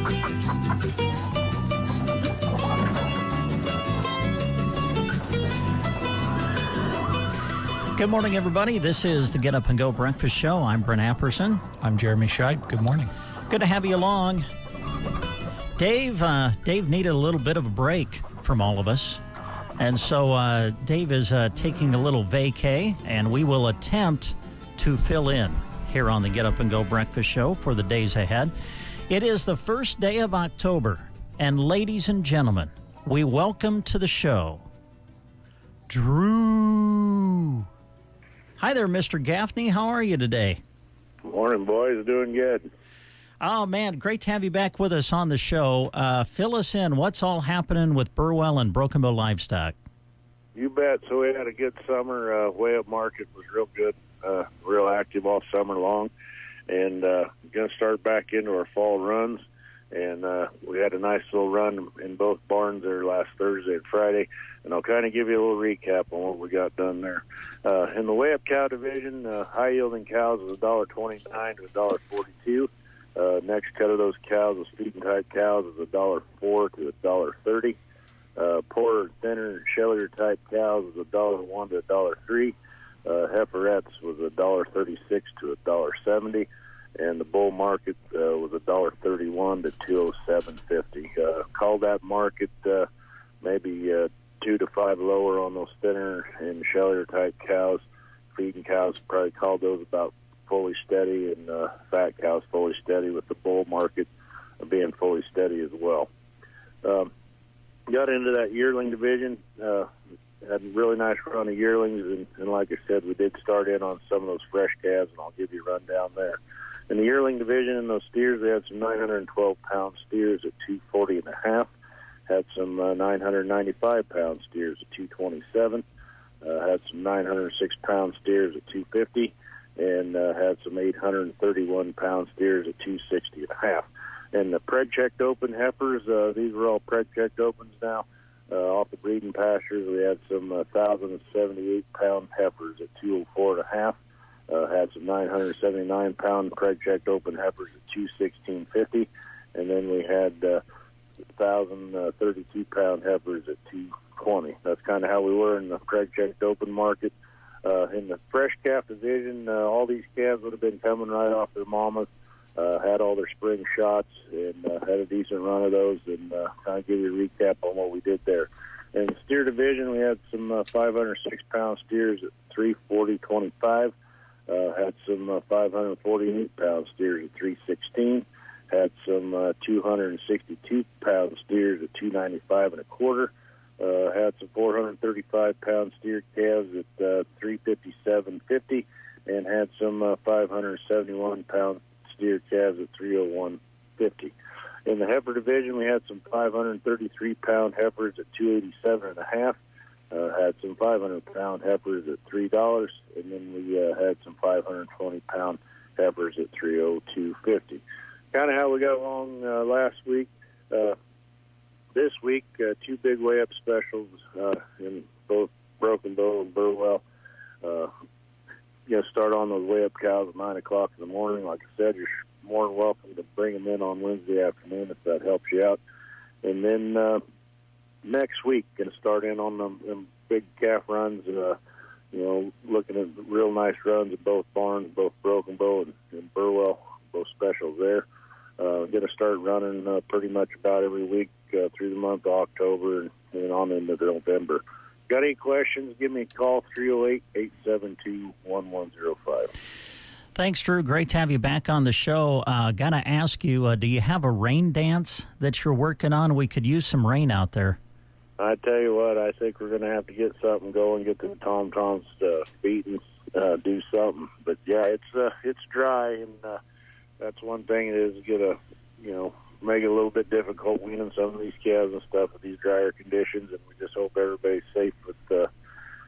Good morning, everybody. This is the Get Up and Go Breakfast Show. I'm Brent Apperson. I'm Jeremy Scheid. Good morning. Good to have you along. Dave needed a little bit of a break from all of us. And so Dave is taking a little vacay, and we will attempt to fill in here on the Get Up and Go Breakfast Show for the days ahead. It is the first day of October, and ladies and gentlemen, we welcome to the show Drew. Hi there, Mr. Gaffney. How are you today? Morning, boys. Doing good. Oh, man, great to have you back with us on the show. Fill us in. What's all happening with Burwell and Broken Bow Livestock? You bet. So we had a good summer. Way Up Market was real good, real active all summer long. And going to start back into our fall runs. And we had a nice little run in both barns there last Thursday and Friday. And I'll kind of give you a little recap on what we got done there. In the Way Up cow division, high-yielding cows was $1.29 to $1.42. Next cut of those cows was feeding-type cows was $1.04 to $1.30. Poorer, thinner, shellier-type cows was $1.01 to $1.03. Heiferettes was $1.36 to $1.70. And the bull market was $1.31 to $207.50. Called that market maybe 2 to 5 lower on those thinner and shellier type cows. Feeding cows probably called those about fully steady, and fat cows fully steady, with the bull market being fully steady as well. Got into that yearling division. Had a really nice run of yearlings, and like I said, we did start in on some of those fresh calves, and I'll give you a rundown there. In the yearling division, in those steers, we had some 912-pound steers at 240 and a half. Had some 995-pound steers at 227. Had some 906-pound steers at 250, and had some 831-pound steers at 260 and a half. And the pred-checked open heifers, these were all pred-checked opens now. Off the breeding pastures, we had some 1,078-pound heifers at 204 and a half. Had some 979-pound pred-checked open heifers at 216.50, and then we had 1,032-pound heifers at 220. That's kind of how we were in the pred-checked open market. In the fresh calf division, all these calves would have been coming right off their mamas, had all their spring shots, and had a decent run of those, and kind of give you a recap on what we did there. In the steer division, we had some 506-pound steers at 340.25. Had some 548-pound steers at 316. Had some 262-pound steers at 295 and a quarter. Had some 435-pound steer calves at 357.50, and had some 571-pound steer calves at 301.50. In the heifer division, we had some 533-pound heifers at 287 and a half. Had some 500-pound heifers at $3, and then we had some 520-pound heifers at $302.50. Kind of how we got along last week. This week, 2 big way-up specials in both Broken Bow and Burwell. Start on those way-up cows at 9 o'clock in the morning. Like I said, you're more than welcome to bring them in on Wednesday afternoon if that helps you out. And then next week, going to start in on them big calf runs, looking at real nice runs at both barns, both Broken Bow and Burwell, both specials there. Going to start running pretty much about every week through the month of October and on into November. Got any questions, give me a call, 308-872-1105. Thanks, Drew. Great to have you back on the show. Got to ask you, do you have a rain dance that you're working on? We could use some rain out there. I tell you what, I think we're going to have to get something going, get the tom-toms beat and do something. But, yeah, it's dry, and that's one thing it is going to, make it a little bit difficult weaning some of these calves and stuff with these drier conditions, and we just hope everybody's safe with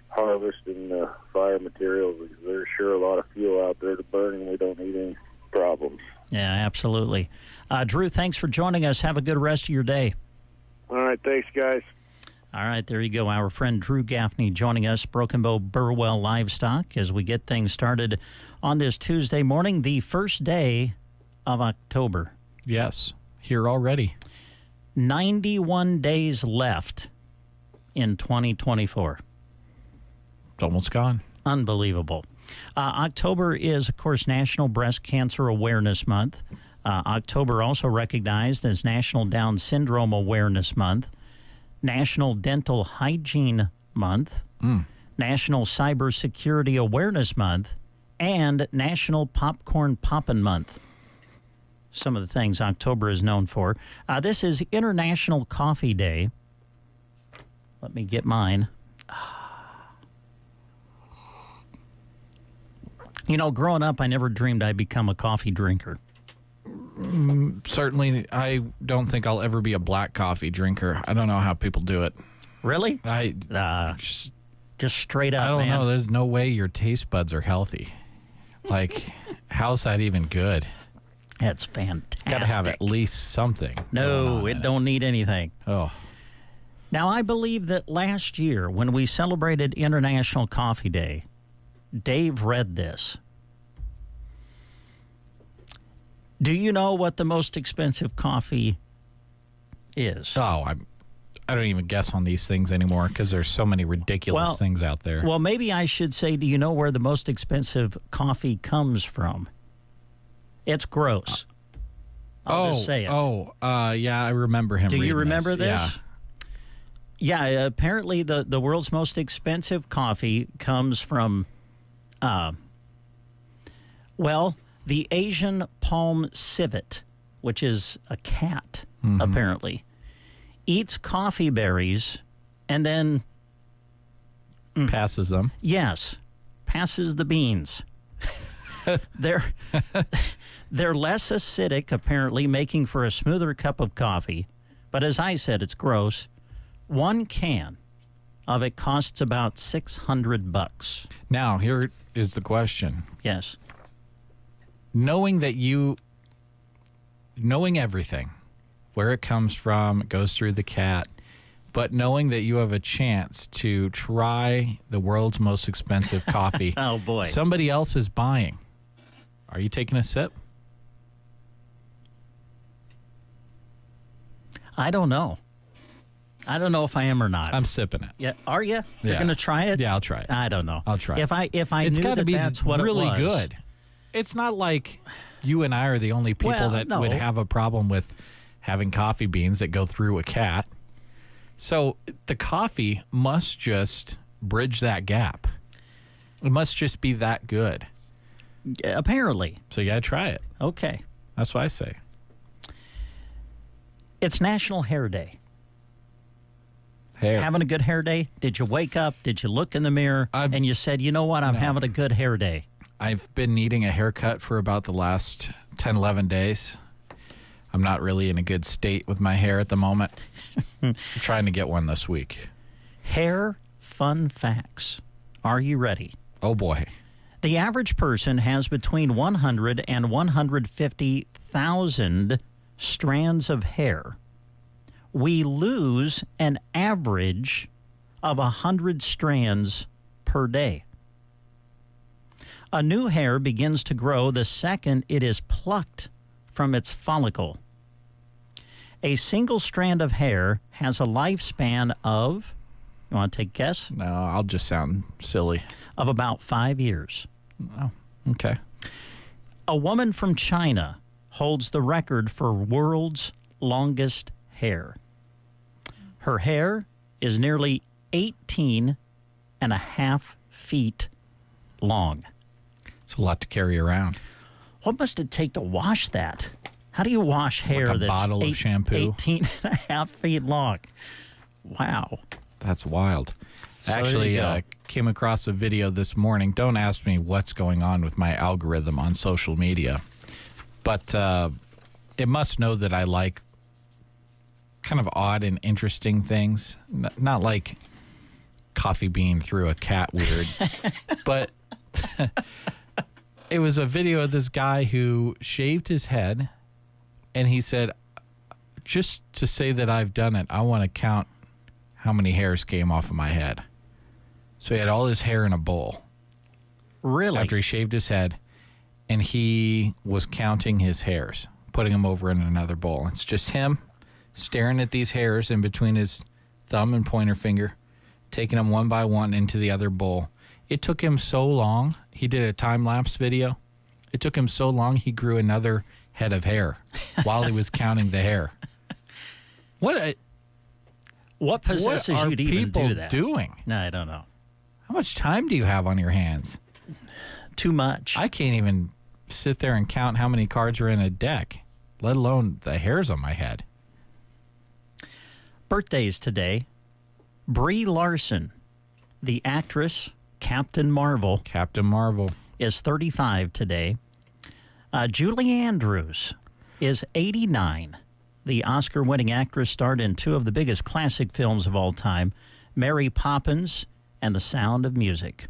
harvest and fire materials, because there's sure a lot of fuel out there to burn, and we don't need any problems. Yeah, absolutely. Drew, thanks for joining us. Have a good rest of your day. All right, thanks, guys. All right, there you go. Our friend Drew Gaffney joining us, Broken Bow Burwell Livestock, as we get things started on this Tuesday morning, the first day of October. Yes. here already. 91 days left in 2024. It's almost gone. Unbelievable. October is, of course, National Breast Cancer Awareness Month. October also recognized as National Down Syndrome Awareness Month, National Dental Hygiene Month, National Cybersecurity Awareness Month, and National Popcorn Poppin' Month. Some of the things October is known for. This is International Coffee Day. Let me get mine. You know, growing up, I never dreamed I'd become a coffee drinker. Certainly, I don't think I'll ever be a black coffee drinker. I don't know how people do it. Really? Just straight up, I don't man. know. There's no way your taste buds are healthy. Like, how's that even good? That's fantastic. Got to have at least something. No, it don't need anything. Oh. Now, I believe that last year when we celebrated International Coffee Day, Dave read this. Do you know what the most expensive coffee is? Oh, I don't even guess on these things anymore because there's so many ridiculous things out there. Well, maybe I should say, do you know where the most expensive coffee comes from? It's gross. I'll just say it. Yeah, I remember him. Do you remember this? this? Yeah, apparently the world's most expensive coffee comes from, the Asian palm civet, which is a cat, apparently, eats coffee berries and then passes them. Yes, passes the beans. They're less acidic, apparently, making for a smoother cup of coffee. But as I said, it's gross. One can of it costs about $600. Now, here is the question. Yes. Knowing everything, where it comes from, it goes through the cat, but knowing that you have a chance to try the world's most expensive coffee, oh boy, somebody else is buying. Are you taking a sip? I don't know. I don't know if I am or not. I'm sipping it. Yeah, are you? You're Yeah. going to try it? Yeah, I'll try it. I don't know. I'll try it. If I It's knew gotta that be that's what really it was. good. It's not like you and I are the only people Well, that no. would have a problem with having coffee beans that go through a cat. So the coffee must just bridge that gap. It must just be that good. Apparently. So you got to try it. Okay. That's what I say. It's National Hair Day. Hair. Having a good hair day? Did you wake up? Did you look in the mirror and you said, you know what? I'm having a good hair day. I've been needing a haircut for about the last 10, 11 days. I'm not really in a good state with my hair at the moment. I'm trying to get one this week. Hair fun facts. Are you ready? Oh, boy. The average person has between 100 and 150,000 strands of hair. We lose an average of 100 strands per day. A new hair begins to grow the second it is plucked from its follicle. A single strand of hair has a lifespan of, you want to take a guess? No, I'll just sound silly. Of about 5 years. Oh, okay. A woman from China holds the record for world's longest hair. Her hair is nearly 18 and a half feet long. It's a lot to carry around. What must it take to wash that? How do you wash hair Like a that's bottle of shampoo? 18 and a half feet long? Wow. That's wild. So there Actually, you go. came across a video this morning. Don't ask me what's going on with my algorithm on social media. But it must know that I like kind of odd and interesting things. Not like coffee bean through a cat weird. But it was a video of this guy who shaved his head. And he said, just to say that I've done it, I want to count how many hairs came off of my head. So he had all his hair in a bowl. Really? After he shaved his head, and he was counting his hairs. putting them over in another bowl. It's just him staring at these hairs in between his thumb and pointer finger, taking them one by one into the other bowl. It took him so long. He did a time-lapse video. It took him so long he grew another head of hair while he was counting the hair. What possesses you to even do that? What are people doing? No, I don't know. How much time do you have on your hands? Too much. I can't even sit there and count how many cards are in a deck, let alone the hairs on my head. Birthdays today. Brie Larson, the actress Captain Marvel. Captain Marvel. Is 35 today. Julie Andrews is 89. The Oscar-winning actress starred in two of the biggest classic films of all time, Mary Poppins and The Sound of Music.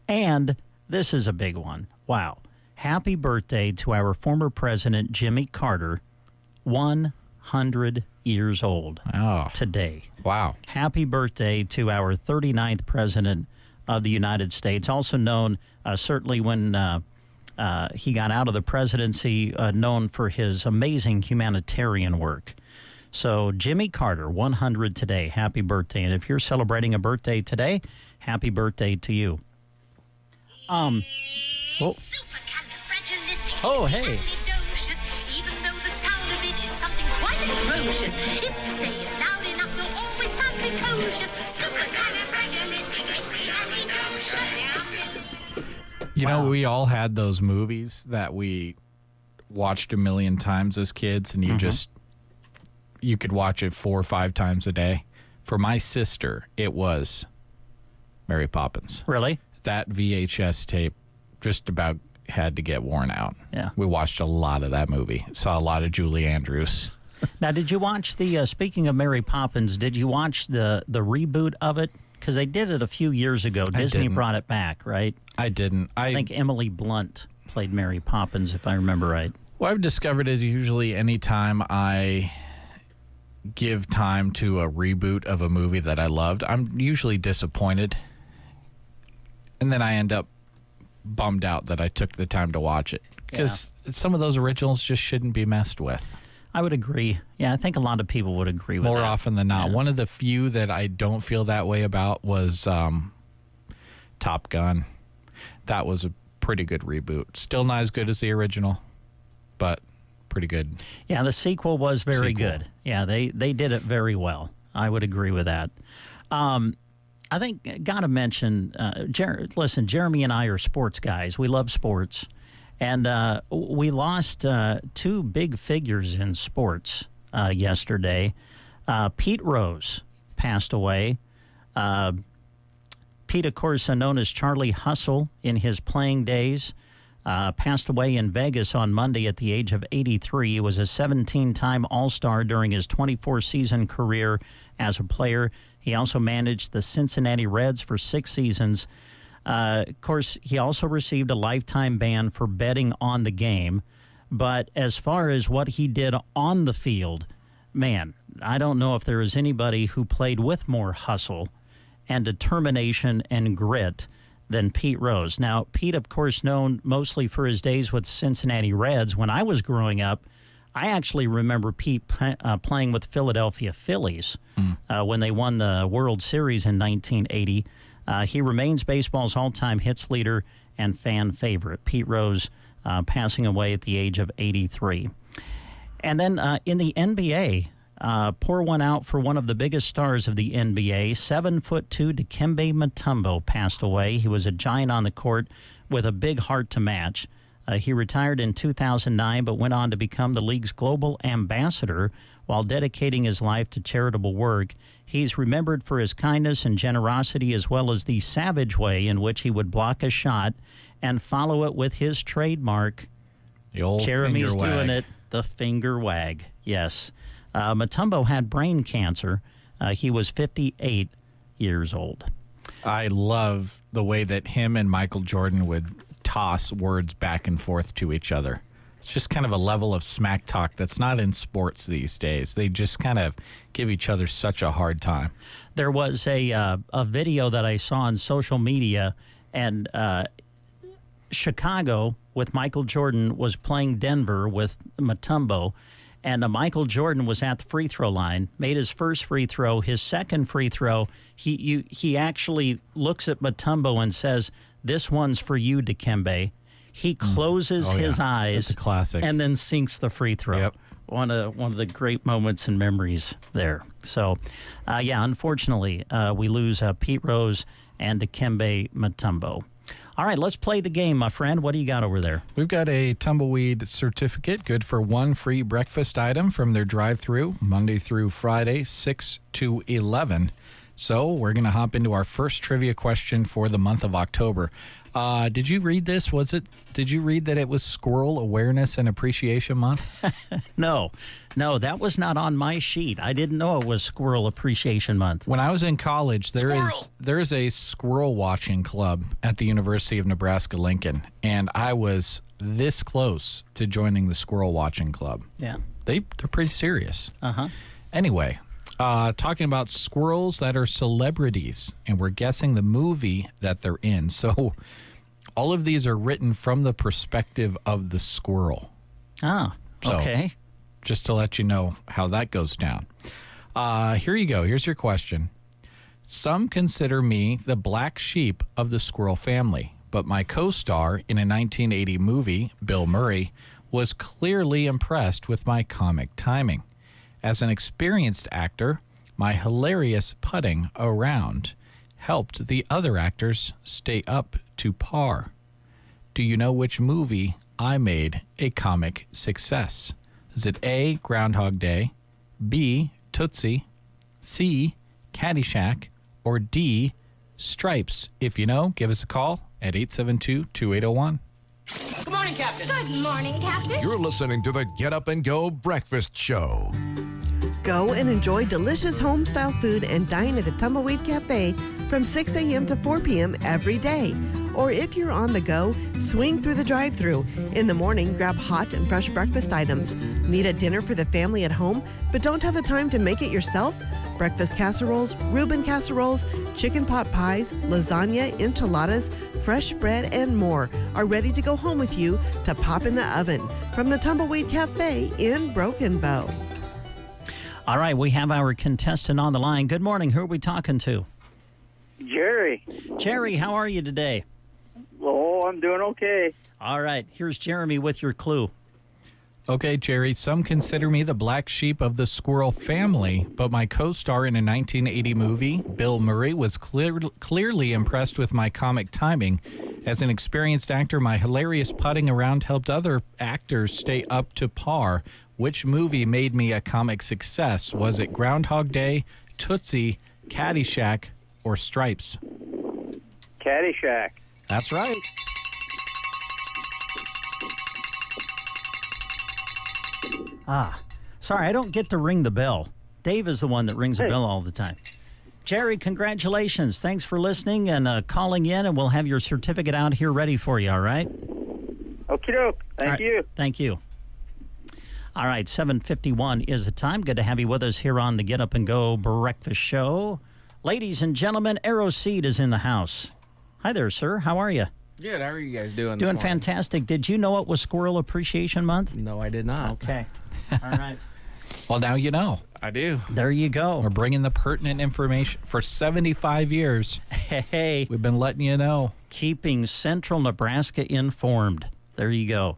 And this is a big one. Wow. Happy birthday to our former president, Jimmy Carter, 100 years old today. Wow. Happy birthday to our 39th president of the United States, also known, certainly when he got out of the presidency, known for his amazing humanitarian work. So Jimmy Carter, 100 today. Happy birthday. And if you're celebrating a birthday today, happy birthday to you. Oh, hey. Even though the sound of it is something quite atrocious. If you say it loud enough, you'll always sound precocious. You know, we all had those movies that we watched a million times as kids, and you could watch it 4 or 5 times a day. For my sister, it was Mary Poppins. Really? That VHS tape just about had to get worn out. Yeah. We watched a lot of that movie. Saw a lot of Julie Andrews. Now, did you watch the, speaking of Mary Poppins, did you watch the reboot of it? Because they did it a few years ago. Disney brought it back, right? I didn't. I think Emily Blunt played Mary Poppins, if I remember right. What I've discovered is usually any time I give time to a reboot of a movie that I loved, I'm usually disappointed. And then I end up bummed out that I took the time to watch it. Because some of those originals just shouldn't be messed with. I would agree. Yeah, I think a lot of people would agree with that. More often than not. Yeah. One of the few that I don't feel that way about was Top Gun. That was a pretty good reboot. Still not as good as the original, but pretty good. Yeah, the sequel was very good. Yeah, they did it very well. I would agree with that. I think, got to mention, listen, Jeremy and I are sports guys. We love sports. And we lost 2 big figures in sports yesterday. Pete Rose passed away. Pete, of course, known as Charlie Hustle in his playing days, passed away in Vegas on Monday at the age of 83. He was a 17-time All-Star during his 24-season career as a player. He also managed the Cincinnati Reds for 6 seasons. Of course, he also received a lifetime ban for betting on the game. But as far as what he did on the field, man, I don't know if there is anybody who played with more hustle and determination and grit than Pete Rose. Now, Pete, of course, known mostly for his days with Cincinnati Reds. When I was growing up, I actually remember Pete playing with Philadelphia Phillies when they won the World Series in 1980. He remains baseball's all-time hits leader and fan favorite. Pete Rose passing away at the age of 83. And then in the NBA, pour one out for one of the biggest stars of the NBA. 7'2" Dikembe Mutombo passed away. He was a giant on the court with a big heart to match. He retired in 2009, but went on to become the league's global ambassador while dedicating his life to charitable work. He's remembered for his kindness and generosity, as well as the savage way in which he would block a shot and follow it with his trademark. The old Jeremy's finger wag. doing it, the finger wag. Yes. Mutombo had brain cancer. He was 58 years old. I love the way that him and Michael Jordan would toss words back and forth to each other. It's just kind of a level of smack talk that's not in sports these days. They just kind of give each other such a hard time. There was a video that I saw on social media, and Chicago with Michael Jordan was playing Denver with Mutombo, and Michael Jordan was at the free throw line, made his first free throw. His second free throw, he actually looks at Mutombo and says, "This one's for you, Dikembe." He closes his eyes. That's a classic. And then sinks the free throw. Yep. One of the great moments and memories there. So, unfortunately, we lose Pete Rose and Dikembe Mutombo. All right, let's play the game, my friend. What do you got over there? We've got a tumbleweed certificate, good for one free breakfast item from their drive-thru, Monday through Friday, 6 to 11. So we're going to hop into our first trivia question for the month of October. Did you read this? Did you read that it was Squirrel Awareness and Appreciation Month? No, that was not on my sheet. I didn't know it was Squirrel Appreciation Month. When I was in college, there is a squirrel watching club at the University of Nebraska-Lincoln, and I was this close to joining the squirrel watching club. Yeah. They're pretty serious. Uh-huh. Anyway, talking about squirrels that are celebrities, and we're guessing the movie that they're in. So all of these are written from the perspective of the squirrel. Ah, okay. So, just to let you know how that goes down. Here you go. Here's your question. Some consider me the black sheep of the squirrel family, but my co-star in a 1980 movie, Bill Murray, was clearly impressed with my comic timing. As an experienced actor, my hilarious putting around helped the other actors stay up to par. Do you know which movie I made a comic success? Is it A, Groundhog Day, B, Tootsie, C, Caddyshack, or D, Stripes? If you know, give us a call at 872-2801. Good morning, Captain. Good morning, Captain. You're listening to the Get Up and Go Breakfast Show. Go and enjoy delicious home-style food and dine at the Tumbleweed Cafe from 6 a.m. to 4 p.m. every day. Or if you're on the go, swing through the drive-thru. In the morning, grab hot and fresh breakfast items. Need a dinner for the family at home, but don't have the time to make it yourself? Breakfast casseroles, Reuben casseroles, chicken pot pies, lasagna, enchiladas, fresh bread, and more are ready to go home with you to pop in the oven from the Tumbleweed Cafe in Broken Bow. All right, we have our contestant on the line. Good morning. Who are we talking to? Jerry. Jerry, how are you today? Oh, I'm doing okay. All right, here's Jeremy with your clue. Okay, Jerry, some consider me the black sheep of the squirrel family, but my co-star in a 1980 movie, Bill Murray, was clearly impressed with my comic timing. As an experienced actor, my hilarious putting around helped other actors stay up to par. Which movie made me a comic success? Was it Groundhog Day, Tootsie, Caddyshack, or Stripes? Caddyshack. That's right. Sorry, I don't get to ring the bell. Dave is the one that rings the bell all the time. Jerry, congratulations. Thanks for listening and calling in, and we'll have your certificate out here ready for you, all right? Okie doke. Thank you. Thank you. All right, 7:51 is the time. Good to have you with us here on the Get Up and Go Breakfast Show. Ladies and gentlemen, Arrow Seed is in the house. Hi there, sir. How are you? Good. How are you guys doing? Doing this morning? Fantastic. Did you know it was Squirrel Appreciation Month? No, I did not. Okay. All right. Well, now you know. I do. There you go. We're bringing the pertinent information. For 75 years, Hey, we've been letting you know. keeping Central Nebraska informed. There you go.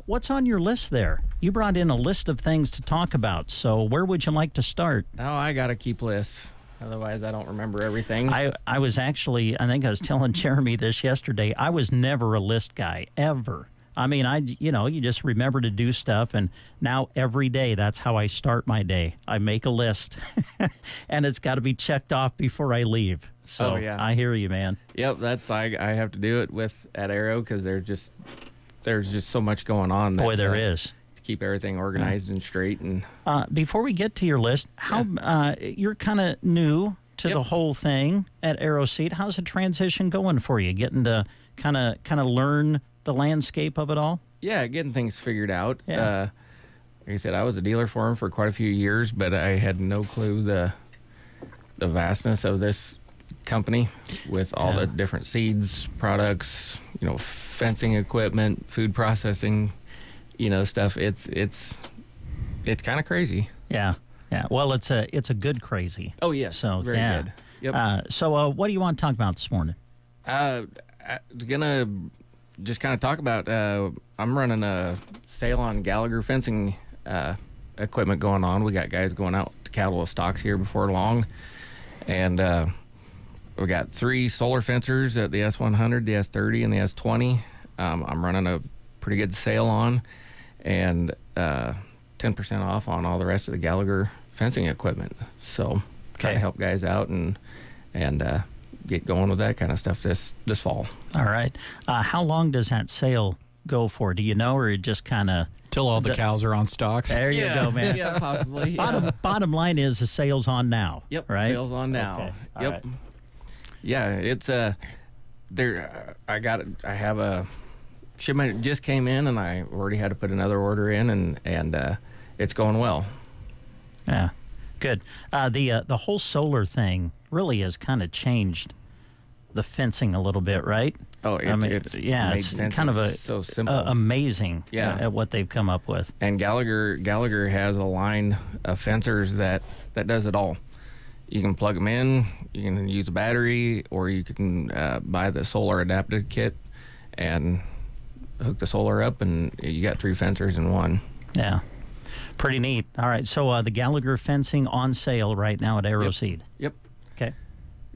What's on your list there? You brought in a list of things to talk about, so where would you like to start? Oh, I got to keep lists. Otherwise, I don't remember everything. I was actually, I think I was telling Jeremy this yesterday, I was never a list guy, ever. I mean, you just remember to do stuff, and now every day, that's how I start my day. I make a list, and it's got to be checked off before I leave. So yeah. I hear you, man. Yep, I have to do it at Arrow because there's just so much going on. Boy, there is. To keep everything organized and straight. And before we get to your list, you're kind of new to the whole thing at Arrow Seed. How's the transition going for you? Getting to kind of learn the landscape of it all? Yeah, getting things figured out. Yeah. Like I said, I was a dealer for him for quite a few years, but I had no clue the vastness of this company with all the different seeds, products, fencing equipment, food processing, stuff. It's kind of crazy. Yeah. Well, it's a good crazy. Oh yes. So very good. Yep. So what do you want to talk about this morning? I'm gonna just kind of talk about. I'm running a sale on Gallagher fencing equipment going on. We got guys going out to cattle stocks here before long, and we got 3 solar fencers at the S100, the S30, and the S20. I'm running a pretty good sale on, and 10% off on all the rest of the Gallagher fencing equipment. So kind of help guys out and get going with that kind of stuff this fall. All right. How long does that sale go for? Do you know, or it just kind of till all the cows are on stocks? There you go, man. Yeah, possibly. Yeah. Bottom line is the sale's on now. Yep. Right. Sale's on now. Okay. All Yep. right. Yeah, it's there. I have a shipment that just came in, and I already had to put another order in, and it's going well. Yeah, good. The whole solar thing really has kind of changed the fencing a little bit, right? Oh, it's kind of so simple, amazing. Yeah. At what they've come up with. And Gallagher has a line of fencers that does it all. You can plug them in, you can use a battery, or you can buy the solar adapted kit and hook the solar up, and you got 3 fencers in one. Yeah, pretty neat. All right, so the Gallagher fencing on sale right now at Aeroseed. Yep. Okay.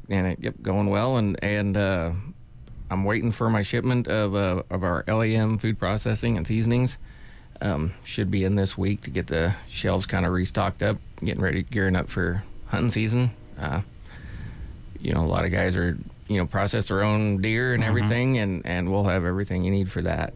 And going well, and I'm waiting for my shipment of our LAM food processing and seasonings. Should be in this week to get the shelves kind of restocked up, getting ready, gearing up for hunting season. A lot of guys are process their own deer and everything, and we'll have everything you need for that.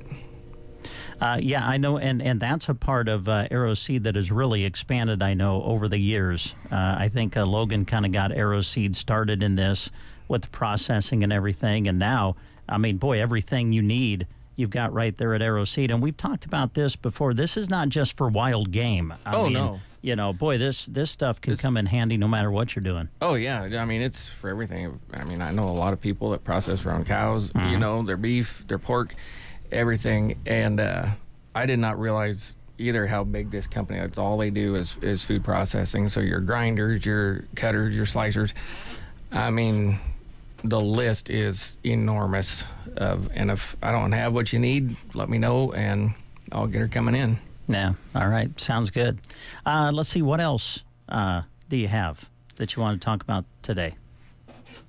Yeah, I know, and that's a part of Aeroseed that has really expanded, I know, over the years. I think Logan kind of got Aeroseed started in this with the processing and everything, and now, I mean, boy, everything you need you've got right there at Aeroseed. And we've talked about this before. This is not just for wild game. I mean, no. Boy, this stuff can come in handy no matter what you're doing. Oh, yeah. I mean, it's for everything. I mean, I know a lot of people that process their own cows, their beef, their pork, everything. And I did not realize either how big this company is. All they do is food processing. So your grinders, your cutters, your slicers. I mean, the list is enormous. And if I don't have what you need, let me know, and I'll get her coming in. Yeah. All right. Sounds good. Let's see. What else do you have that you want to talk about today?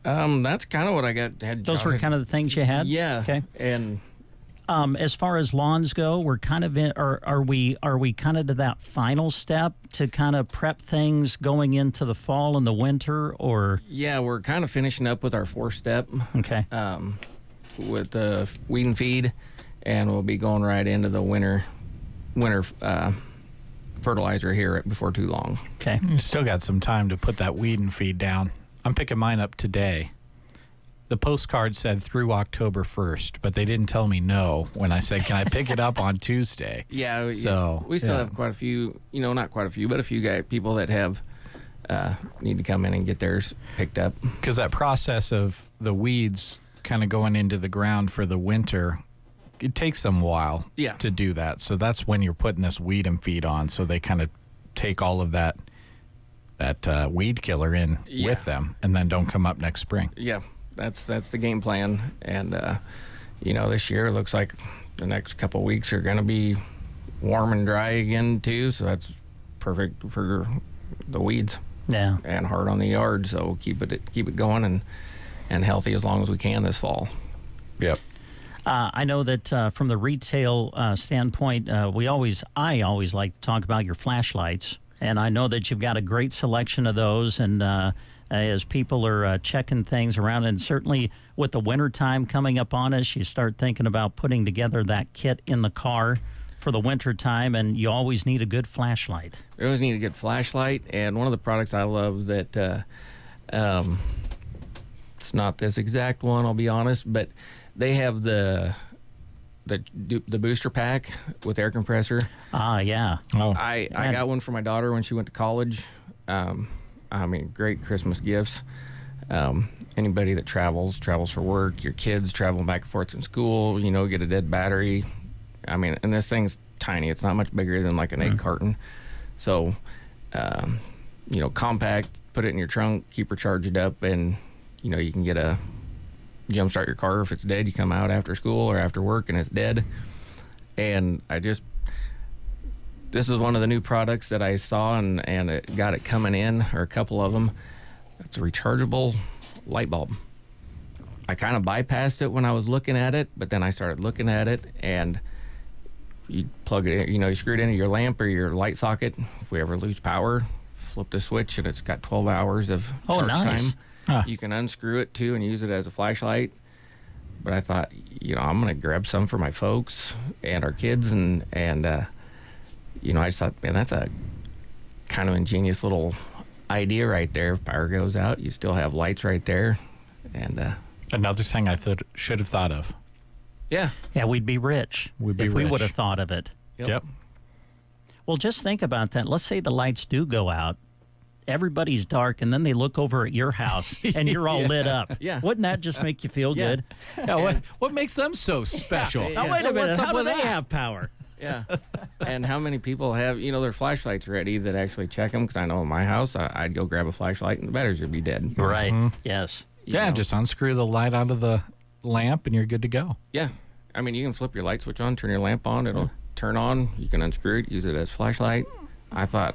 That's kind of what I had. Those were kind of the things you had? Yeah. Okay. And as far as lawns go, we're kind of in, or are we kind of to that final step to kind of prep things going into the fall and the winter, or? Yeah, we're kind of finishing up with our 4-step. Okay. With the weed and feed, and we'll be going right into the winter fertilizer here before too long. Okay. You still got some time to put that weed and feed down. I'm picking mine up today. The postcard said through October 1st, but they didn't tell me no when I said, can I pick it up on Tuesday? Yeah. So we still have quite a few, not quite a few, but a few people that have need to come in and get theirs picked up. Because that process of the weeds kind of going into the ground for the winter, it takes them a while to do that. So that's when you're putting this weed and feed on, so they kind of take all of that weed killer in with them, and then don't come up next spring. Yeah, that's the game plan. And this year it looks like the next couple of weeks are going to be warm and dry again too, so that's perfect for the weeds. Yeah. And hard on the yard, so keep it going and healthy as long as we can this fall. Yep. I know that from the retail standpoint, I always like to talk about your flashlights, and I know that you've got a great selection of those. And as people are checking things around, and certainly with the wintertime coming up on us, you start thinking about putting together that kit in the car for the wintertime, and you always need a good flashlight. You always need a good flashlight, and one of the products I love that it's not this exact one, I'll be honest, but they have the booster pack with air compressor. Yeah. Oh, I got one for my daughter when she went to college. Great Christmas gifts. Anybody that travels for work, your kids traveling back and forth in school, get a dead battery. I mean, and this thing's tiny. It's not much bigger than like an egg carton. So, compact, put it in your trunk, keep her charged up, and, you can get a jumpstart your car. If it's dead, you come out after school or after work and it's dead. And this is one of the new products that I saw and it got it coming in, or a couple of them. It's a rechargeable light bulb. I kind of bypassed it when I was looking at it, but then I started looking at it, and you plug it in, you screw it into your lamp or your light socket. If we ever lose power, flip the switch and it's got 12 hours of charge time. Huh. You can unscrew it too and use it as a flashlight. But I thought, I'm going to grab some for my folks and our kids, and I just thought, man, that's a kind of ingenious little idea right there. If power goes out, you still have lights right there. And another thing I should have thought of. Yeah, we'd be rich if we would have thought of it. Yep. Well, just think about that. Let's say the lights do go out. Everybody's dark, and then they look over at your house, and you're all lit up. Yeah. Wouldn't that just make you feel good? Yeah, what makes them so special? Now, wait a minute. How do they have power? Yeah. And how many people have, their flashlights ready that actually check them? Because I know in my house, I'd go grab a flashlight and the batteries would be dead. Right. Yes. Just unscrew the light out of the lamp and you're good to go. Yeah. I mean, you can flip your light switch on, turn your lamp on, it'll turn on. You can unscrew it, use it as flashlight. I thought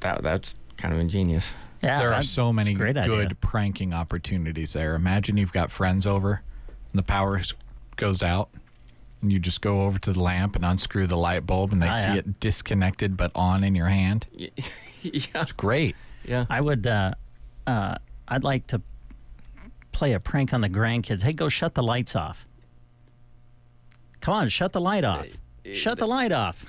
that's kind of ingenious. Yeah, there are so many good idea. pranking opportunities there. Imagine you've got friends over and the power goes out. And you just go over to the lamp and unscrew the light bulb, and they see it disconnected but on in your hand. Yeah. It's great. Yeah. I would, I'd like to play a prank on the grandkids. Hey, go shut the lights off. Come on, shut the light off. Shut the light off.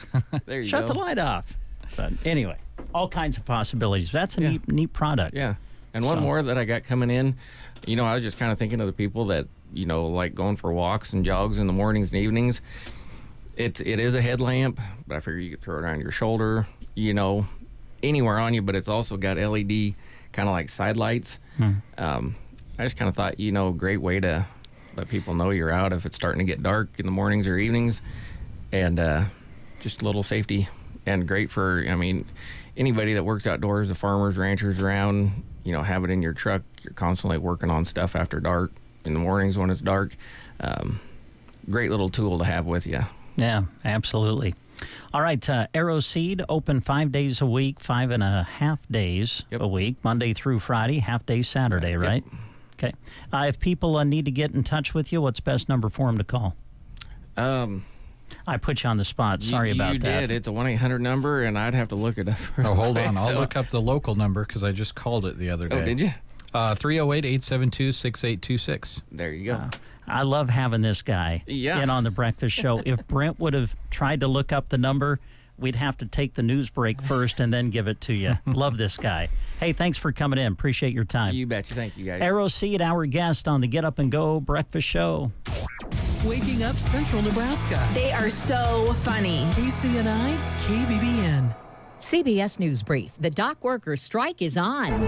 There you shut go. the light off. But anyway, all kinds of possibilities. That's a neat product. Yeah. And one more that I got coming in, I was just kind of thinking of the people that, like going for walks and jogs in the mornings and evenings. It is a headlamp, but I figure you could throw it around your shoulder, anywhere on you, but it's also got LED kind of like side lights. I just kind of thought, great way to let people know you're out if it's starting to get dark in the mornings or evenings, and just a little safety, and great for, anybody that works outdoors, the farmers, ranchers around, have it in your truck. You're constantly working on stuff after dark. In the mornings when it's dark, great little tool to have with you. Yeah, absolutely. All right, Arrow Seed open 5 days a week, 5.5 days a week, Monday through Friday, half day Saturday, right? Okay. If people need to get in touch with you, what's the best number for them to call? I put you on the spot. Sorry about that. You did. It's a 1-800 number, and I'd have to look it up. Oh, hold on. I'll look up the local number because I just called it the other day. Oh, did you? 308-872-6826. There you go. I love having this guy in on the breakfast show. If Brent would have tried to look up the number, we'd have to take the news break first and then give it to you. Love this guy. Hey, thanks for coming in. Appreciate your time. You betcha. Thank you, guys. Arrow Seed, our guest on the Get Up and Go breakfast show. Waking up Central Nebraska. They are so funny. KCNI, KBBN. CBS News Brief. The dock workers' strike is on.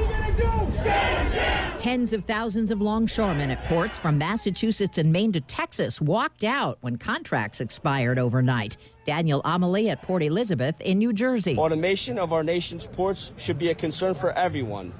Tens of thousands of longshoremen at ports from Massachusetts and Maine to Texas walked out when contracts expired overnight. Daniel Amelie at Port Elizabeth in New Jersey. Automation of our nation's ports should be a concern for everyone.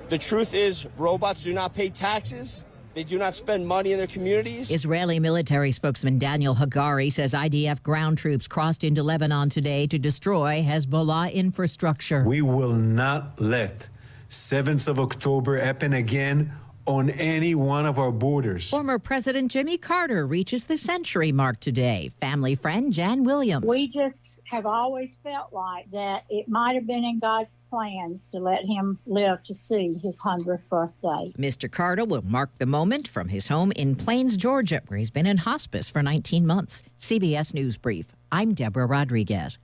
The truth is, robots do not pay taxes. They do not spend money in their communities. Israeli military spokesman Daniel Hagari says IDF ground troops crossed into Lebanon today to destroy Hezbollah infrastructure. We will not let 7th of October happen again on any one of our borders. Former President Jimmy Carter reaches the century mark today. Family friend Jan Williams. We just have always felt like that it might have been in God's plans to let him live to see his 100th birthday. Mr. Carter will mark the moment from his home in Plains, Georgia, where he's been in hospice for 19 months. CBS News Brief. I'm Deborah Rodriguez.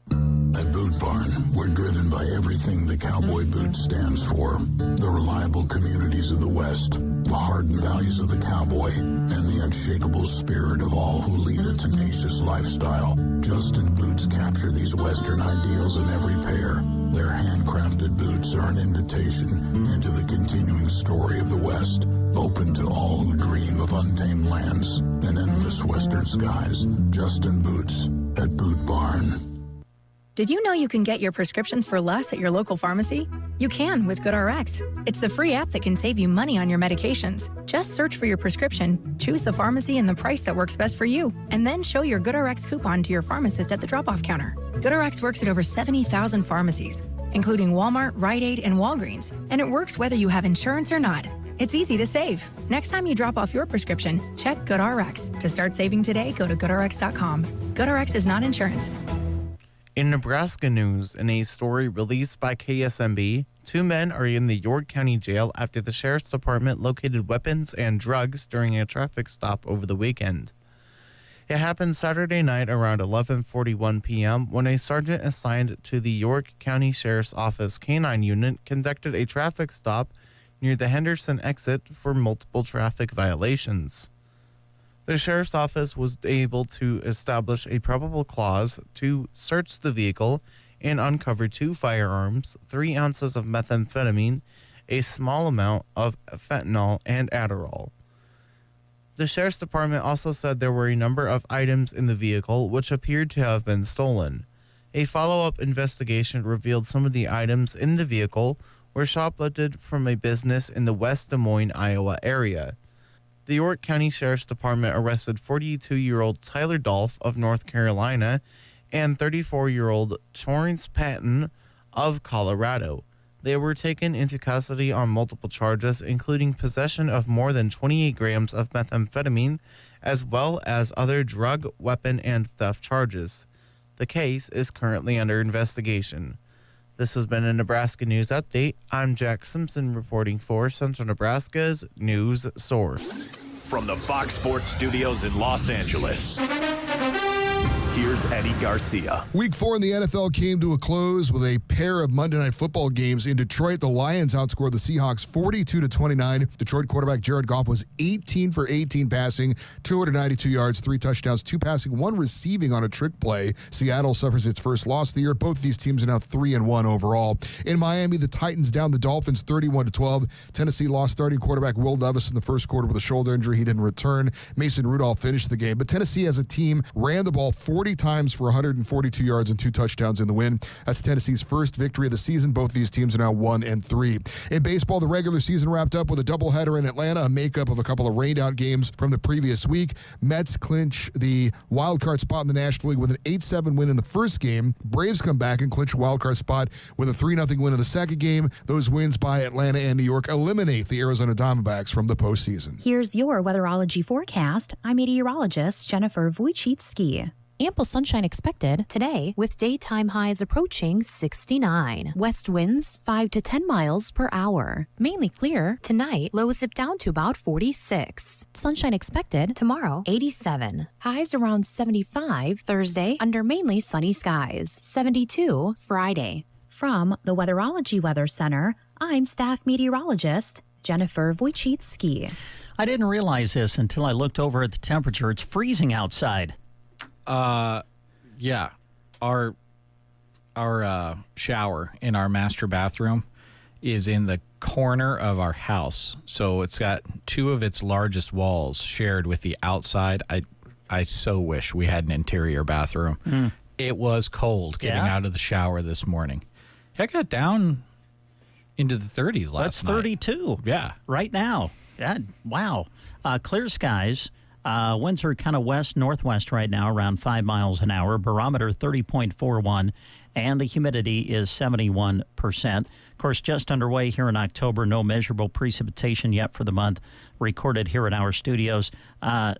At Boot Boot Barn, we're driven by everything the cowboy boot stands for. The reliable communities of the West, the hardened values of the cowboy, and the unshakable spirit of all who lead a tenacious lifestyle. Justin Boots capture these Western ideals in every pair. Their handcrafted boots are an invitation into the continuing story of the West, open to all who dream of untamed lands and endless Western skies. Justin Boots at Boot Barn. Did you know you can get your prescriptions for less at your local pharmacy? You can with GoodRx. It's the free app that can save you money on your medications. Just search for your prescription, choose the pharmacy and the price that works best for you, and then show your GoodRx coupon to your pharmacist at the drop-off counter. GoodRx works at over 70,000 pharmacies, including Walmart, Rite Aid, and Walgreens, and it works whether you have insurance or not. It's easy to save. Next time you drop off your prescription, check GoodRx. To start saving today, go to GoodRx.com. GoodRx is not insurance. In Nebraska news, in a story released by KSMB, 2 men are in the York County Jail after the Sheriff's Department located weapons and drugs during a traffic stop over the weekend. It happened Saturday night around 11:41 p.m. when a sergeant assigned to the York County Sheriff's Office K-9 unit conducted a traffic stop near the Henderson exit for multiple traffic violations. The Sheriff's Office was able to establish a probable cause to search the vehicle and uncover 2 firearms, 3 ounces of methamphetamine, a small amount of fentanyl, and Adderall. The Sheriff's Department also said there were a number of items in the vehicle which appeared to have been stolen. A follow-up investigation revealed some of the items in the vehicle were shoplifted from a business in the West Des Moines, Iowa area. The York County Sheriff's Department arrested 42-year-old Tyler Dolph of North Carolina and 34-year-old Torrance Patton of Colorado. They were taken into custody on multiple charges, including possession of more than 28 grams of methamphetamine, as well as other drug, weapon, and theft charges. The case is currently under investigation. This has been a Nebraska News Update. I'm Jack Simpson reporting for Central Nebraska's news source. From the Fox Sports Studios in Los Angeles, here's Eddie Garcia. Week 4 in the NFL came to a close with a pair of Monday Night Football games. In Detroit, the Lions outscored the Seahawks 42-29. Detroit quarterback Jared Goff was 18 for 18 passing, 292 yards, 3 touchdowns, 2 passing, 1 receiving on a trick play. Seattle suffers its first loss of the year. Both of these teams are now 3-1 overall. In Miami, the Titans downed the Dolphins 31-12. Tennessee lost starting quarterback Will Levis in the first quarter with a shoulder injury. He didn't return. Mason Rudolph finished the game. But Tennessee as a team ran the ball 40 times for 142 yards and 2 touchdowns in the win. That's Tennessee's first victory of the season. Both these teams are now 1-3. In baseball, the regular season wrapped up with a doubleheader in Atlanta, a makeup of a couple of rained-out games from the previous week. Mets clinch the wild-card spot in the National League with an 8-7 win in the first game. Braves come back and clinch a wild-card spot with a 3-0 win in the second game. Those wins by Atlanta and New York eliminate the Arizona Diamondbacks from the postseason. Here's your weatherology forecast. I'm meteorologist Jennifer Wojcicki. Ample sunshine expected today with daytime highs approaching 69. West winds 5 to 10 miles per hour. Mainly clear tonight, lows dip down to about 46. Sunshine expected tomorrow, 87. Highs around 75 Thursday under mainly sunny skies. 72 Friday. From the Weatherology Weather Center, I'm staff meteorologist Jennifer Wojcicki. I didn't realize this until I looked over at the temperature. It's freezing outside. Yeah. Our shower in our master bathroom is in the corner of our house. So it's got 2 of its largest walls shared with the outside. I so wish we had an interior bathroom. It was cold getting out of the shower this morning. I got down into the 30s last night. That's 32. Yeah. Right now. Wow. Clear skies. Winds are kind of west-northwest right now, around 5 miles an hour. Barometer 30.41, and the humidity is 71%. Of course, just underway here in October. No measurable precipitation yet for the month recorded here at our studios. A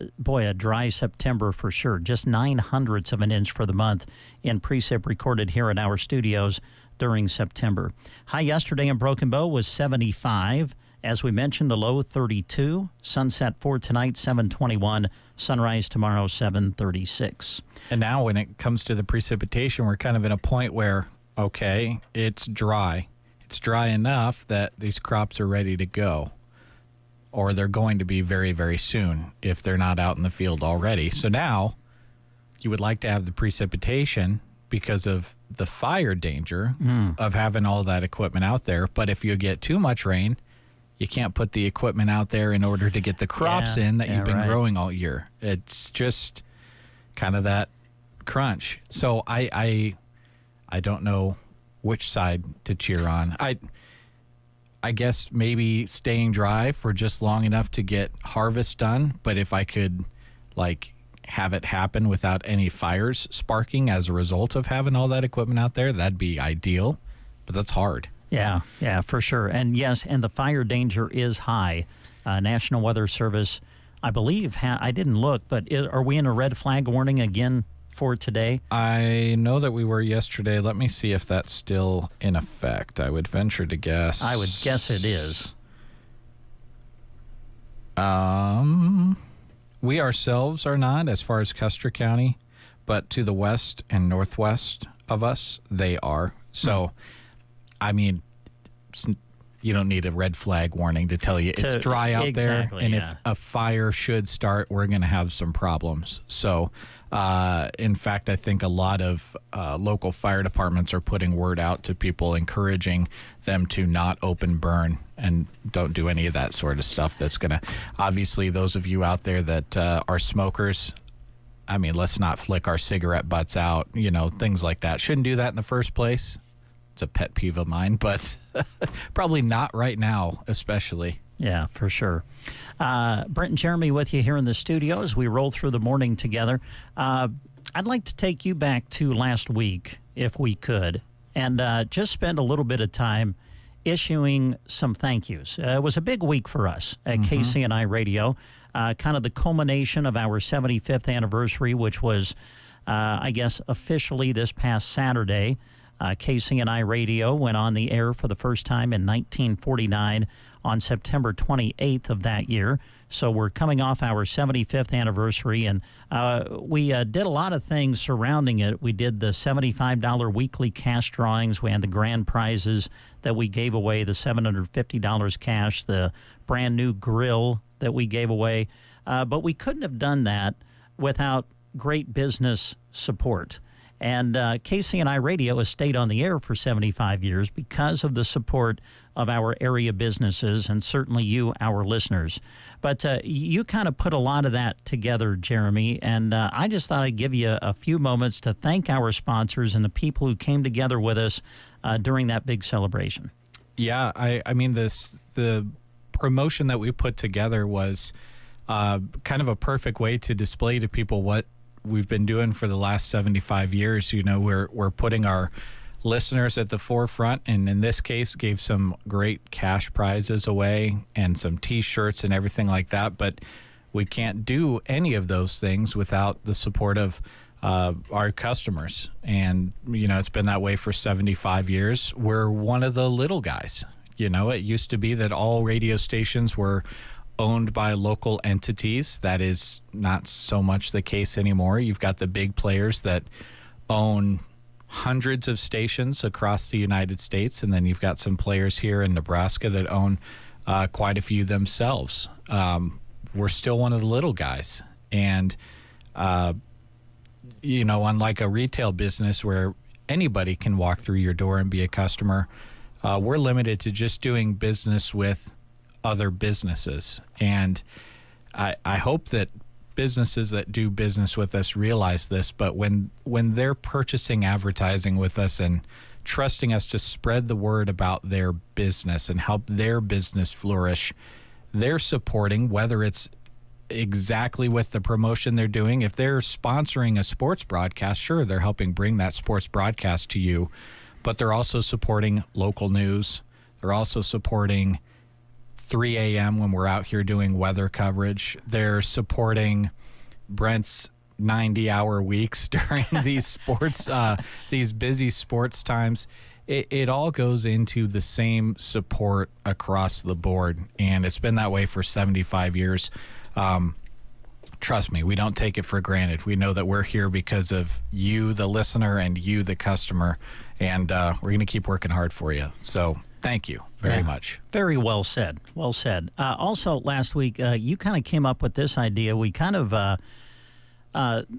dry September for sure. Just 0.09 of an inch for the month in precip recorded here at our studios during September. High yesterday in Broken Bow was 75. As we mentioned, the low 32. Sunset for tonight, 7:21. Sunrise tomorrow, 7:36. And now when it comes to the precipitation, we're kind of in a point where okay, it's dry. It's dry enough that these crops are ready to go, or they're going to be very, very soon if they're not out in the field already. So now you would like to have the precipitation because of the fire danger of having all that equipment out there. But if you get too much rain, you can't put the equipment out there in order to get the crops in that you've been growing all year. It's just kind of that crunch. So I don't know which side to cheer on. I guess maybe staying dry for just long enough to get harvest done. But if I could, like, have it happen without any fires sparking as a result of having all that equipment out there, that'd be ideal. But that's hard. Yeah, for sure. And yes, and the fire danger is high. National Weather Service, I believe, I didn't look, but are we in a red flag warning again for today? I know that we were yesterday. Let me see if that's still in effect. I would venture to guess. I would guess it is. We ourselves are not, as far as Custer County, but to the west and northwest of us, they are. So, I mean, you don't need a red flag warning to tell you it's dry out there. And if a fire should start, we're going to have some problems. So, in fact, I think a lot of local fire departments are putting word out to people, encouraging them to not open burn and don't do any of that sort of stuff. That's going to, obviously, those of you out there that are smokers, I mean, let's not flick our cigarette butts out, things like that. Shouldn't do that in the first place. It's a pet peeve of mine, but probably not right now, especially. Yeah, for sure. Brent and Jeremy with you here in the studio as we roll through the morning together. I'd like to take you back to last week, if we could, and just spend a little bit of time issuing some thank yous. It was a big week for us at KCNI Radio, kind of the culmination of our 75th anniversary, which was, I guess, officially this past Saturday. KCNI Radio went on the air for the first time in 1949 on September 28th of that year. So we're coming off our 75th anniversary, and we did a lot of things surrounding it. We did the $75 weekly cash drawings. We had the grand prizes that we gave away, the $750 cash, the brand new grill that we gave away. But we couldn't have done that without great business support. And KCNI Radio has stayed on the air for 75 years because of the support of our area businesses and certainly you, our listeners. But you kind of put a lot of that together, Jeremy, and I just thought I'd give you a few moments to thank our sponsors and the people who came together with us during that big celebration. Yeah, I mean, the promotion that we put together was kind of a perfect way to display to people what we've been doing for the last 75 years. We're putting our listeners at the forefront, and in this case gave some great cash prizes away and some T-shirts and everything like that. But we can't do any of those things without the support of our customers. And, it's been that way for 75 years. We're one of the little guys. It used to be that all radio stations were owned by local entities. That is not so much the case anymore. You've got the big players that own hundreds of stations across the United States, and then you've got some players here in Nebraska that own quite a few themselves. We're still one of the little guys. And, unlike a retail business where anybody can walk through your door and be a customer, we're limited to just doing business with other businesses. And I hope that businesses that do business with us realize this, but when they're purchasing advertising with us and trusting us to spread the word about their business and help their business flourish, they're supporting, whether it's exactly with the promotion they're doing. If they're sponsoring a sports broadcast, sure, they're helping bring that sports broadcast to you, but they're also supporting local news. They're also supporting 3 a.m. when we're out here doing weather coverage. They're supporting Brent's 90-hour weeks during these sports, these busy sports times. It all goes into the same support across the board, and it's been that way for 75 years. Trust me, we don't take it for granted. We know that we're here because of you, the listener, and you, the customer, and we're going to keep working hard for you. So thank you very much. Very well said. Well said. Also, last week, you kind of came up with this idea. We kind of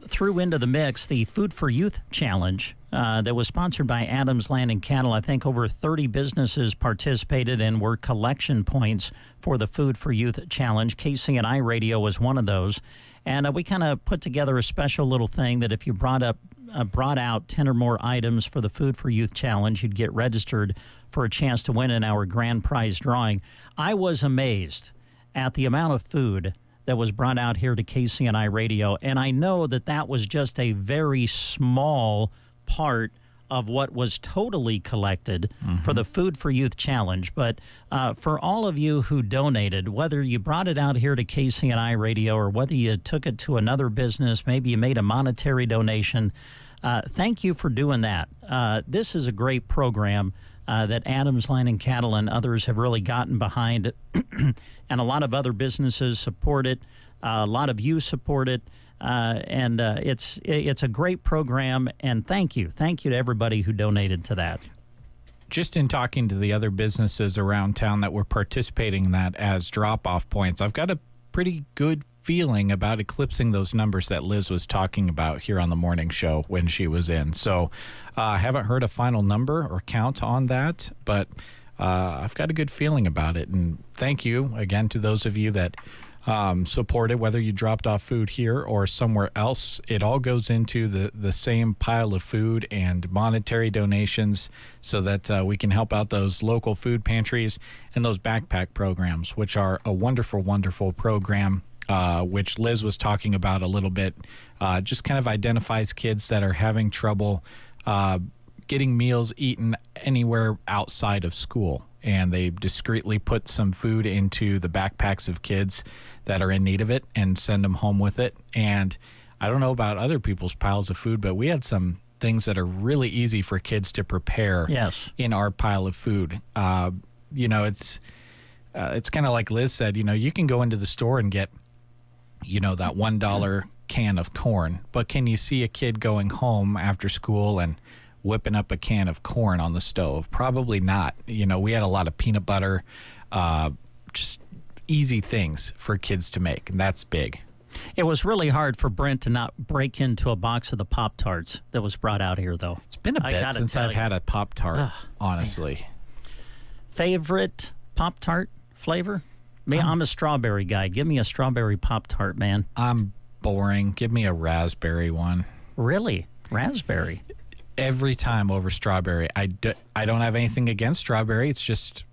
threw into the mix the Food for Youth Challenge that was sponsored by Adams Land and Cattle. I think over 30 businesses participated and were collection points for the Food for Youth Challenge. KCNI Radio was one of those. And we kind of put together a special little thing that if you brought out 10 or more items for the Food for Youth Challenge, you'd get registered for a chance to win in our grand prize drawing. I was amazed at the amount of food that was brought out here to KCNI Radio, and I know that that was just a very small part of what was totally collected for the Food for Youth Challenge. But for all of you who donated, whether you brought it out here to KCNI Radio or whether you took it to another business, maybe you made a monetary donation, thank you for doing that. This is a great program that Adams Land and Cattle and others have really gotten behind, and a lot of other businesses support it. A lot of you support it. And it's a great program, and thank you to everybody who donated to that. Just in talking to the other businesses around town that were participating in that as drop-off points, I've got a pretty good feeling about eclipsing those numbers that Liz was talking about here on the morning show when she was in. So I haven't heard a final number or count on that, but I've got a good feeling about it. And thank you again to those of you that supported, whether you dropped off food here or somewhere else. It all goes into the same pile of food and monetary donations so that we can help out those local food pantries and those backpack programs, which are a wonderful, wonderful program, which Liz was talking about a little bit. Just kind of identifies kids that are having trouble getting meals eaten anywhere outside of school. And they discreetly put some food into the backpacks of kids that are in need of it and send them home with it. And I don't know about other people's piles of food, but we had some things that are really easy for kids to prepare in our pile of food. It's kind of like Liz said, you can go into the store and get, that $1 can of corn. But can you see a kid going home after school and whipping up a can of corn on the stove? Probably not. We had a lot of peanut butter, just easy things for kids to make, and that's big. It was really hard for Brent to not break into a box of the Pop-Tarts that was brought out here, though. It's been a bit since I've had a Pop-Tart, honestly. Man. Favorite Pop-Tart flavor? I'm a strawberry guy. Give me a strawberry Pop-Tart, man. I'm boring. Give me a raspberry one. Really? Raspberry? Every time over strawberry. I don't have anything against strawberry. It's just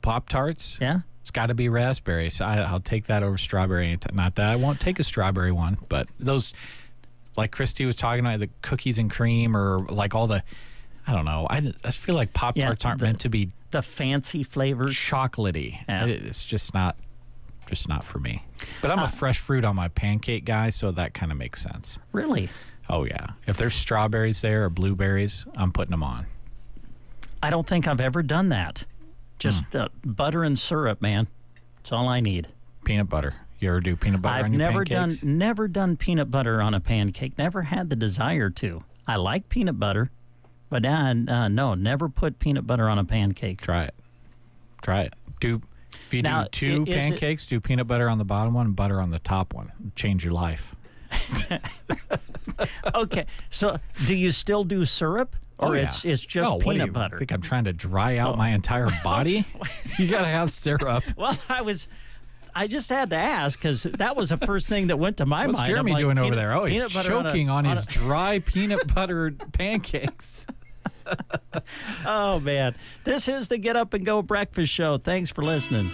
Pop-Tarts. Yeah. It's got to be raspberry. So I'll take that over strawberry. Not that I won't take a strawberry one, but those, like Christy was talking about, the cookies and cream or like all the, I don't know. I feel like Pop-Tarts aren't meant to be the fancy flavors. Chocolatey. Yeah. It's just not for me. But I'm a fresh fruit on my pancake guy, so that kind of makes sense. Really? Oh, yeah. If there's strawberries there or blueberries, I'm putting them on. I don't think I've ever done that. Just butter and syrup, man. That's all I need. Peanut butter. You ever do peanut butter on your pancakes? I've never done peanut butter on a pancake. Never had the desire to. I like peanut butter, but no, never put peanut butter on a pancake. Try it. If you do two pancakes, do peanut butter on the bottom one and butter on the top one. It'll change your life. Okay, so do you still do syrup, or it's just peanut butter? I think I'm trying to dry out my entire body. You gotta have syrup. Well, I just had to ask because that was the first thing that went to my mind. What's Jeremy doing over there? Oh, he's choking on his dry peanut butter pancakes. Oh man, this is the Get Up and Go Breakfast Show. Thanks for listening.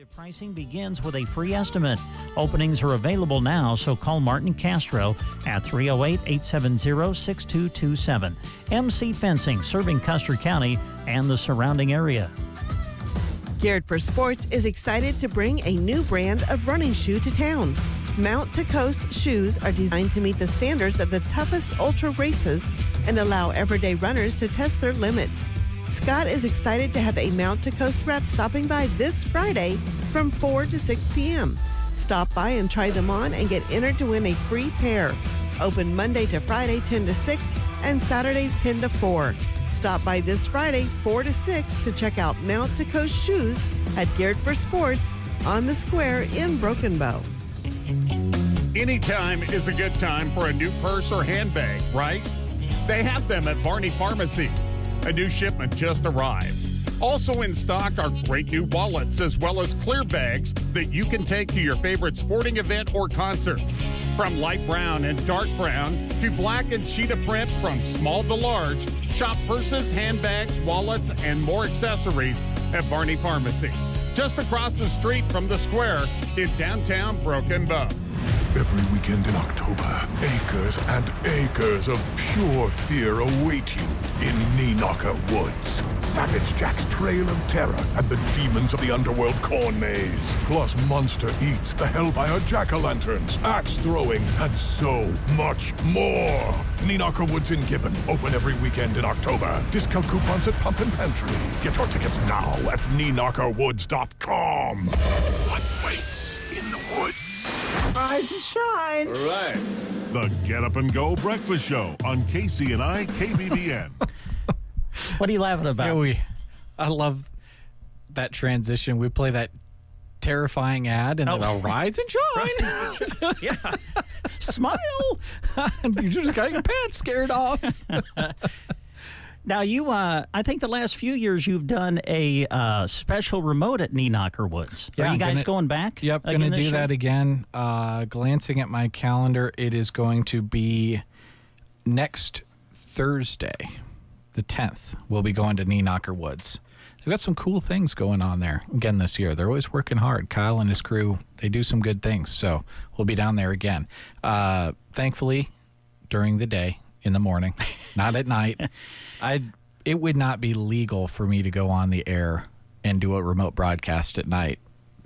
Pricing begins with a free estimate. Openings are available now, so call Martin Castro at 308-870-6227. MC Fencing, serving Custer County and the surrounding area. Geared for Sports is excited to bring a new brand of running shoe to town. Mount to Coast shoes are designed to meet the standards of the toughest ultra races and allow everyday runners to test their limits. Scott is excited to have a Mount to Coast rep stopping by this Friday from 4 to 6 p.m. Stop by and try them on and get entered to win a free pair. Open Monday to Friday 10 to 6 and Saturdays 10 to 4. Stop by this Friday 4 to 6 to check out Mount to Coast shoes at Geared for Sports on the Square in Broken Bow. Anytime is a good time for a new purse or handbag, right? They have them at Barney Pharmacy. A new shipment just arrived. Also in stock are great new wallets as well as clear bags that you can take to your favorite sporting event or concert. From light brown and dark brown to black and cheetah print from small to large, shop purses, handbags, wallets, and more accessories at Barney Pharmacy. Just across the street from the Square in downtown Broken Bow. Every weekend in October, acres and acres of pure fear await you in Neenaka Woods. Savage Jack's Trail of Terror and the demons of the underworld corn maze. Plus Monster Eats, the Hellfire Jack-o'-lanterns, axe throwing, and so much more. Neenaka Woods in Gibbon, open every weekend in October. Discount coupons at Pump and Pantry. Get your tickets now at NeenakaWoods.com. What waits in the woods? Rise and shine. All right. The Get Up and Go Breakfast Show on KCNI KBBN. What are you laughing about? Yeah, I love that transition. We play that terrifying ad and then I'll rise and shine. Yeah. Smile. You just got your pants scared off. Now, I think the last few years you've done a special remote at Neenaka Woods. Yeah, are you guys going back? Yep, going to do that again. Glancing at my calendar, it is going to be next Thursday, the 10th. We'll be going to Neenaka Woods. They've got some cool things going on there again this year. They're always working hard. Kyle and his crew, they do some good things. So we'll be down there again. Thankfully, during the day, in the morning, not at night. It would not be legal for me to go on the air and do a remote broadcast at night.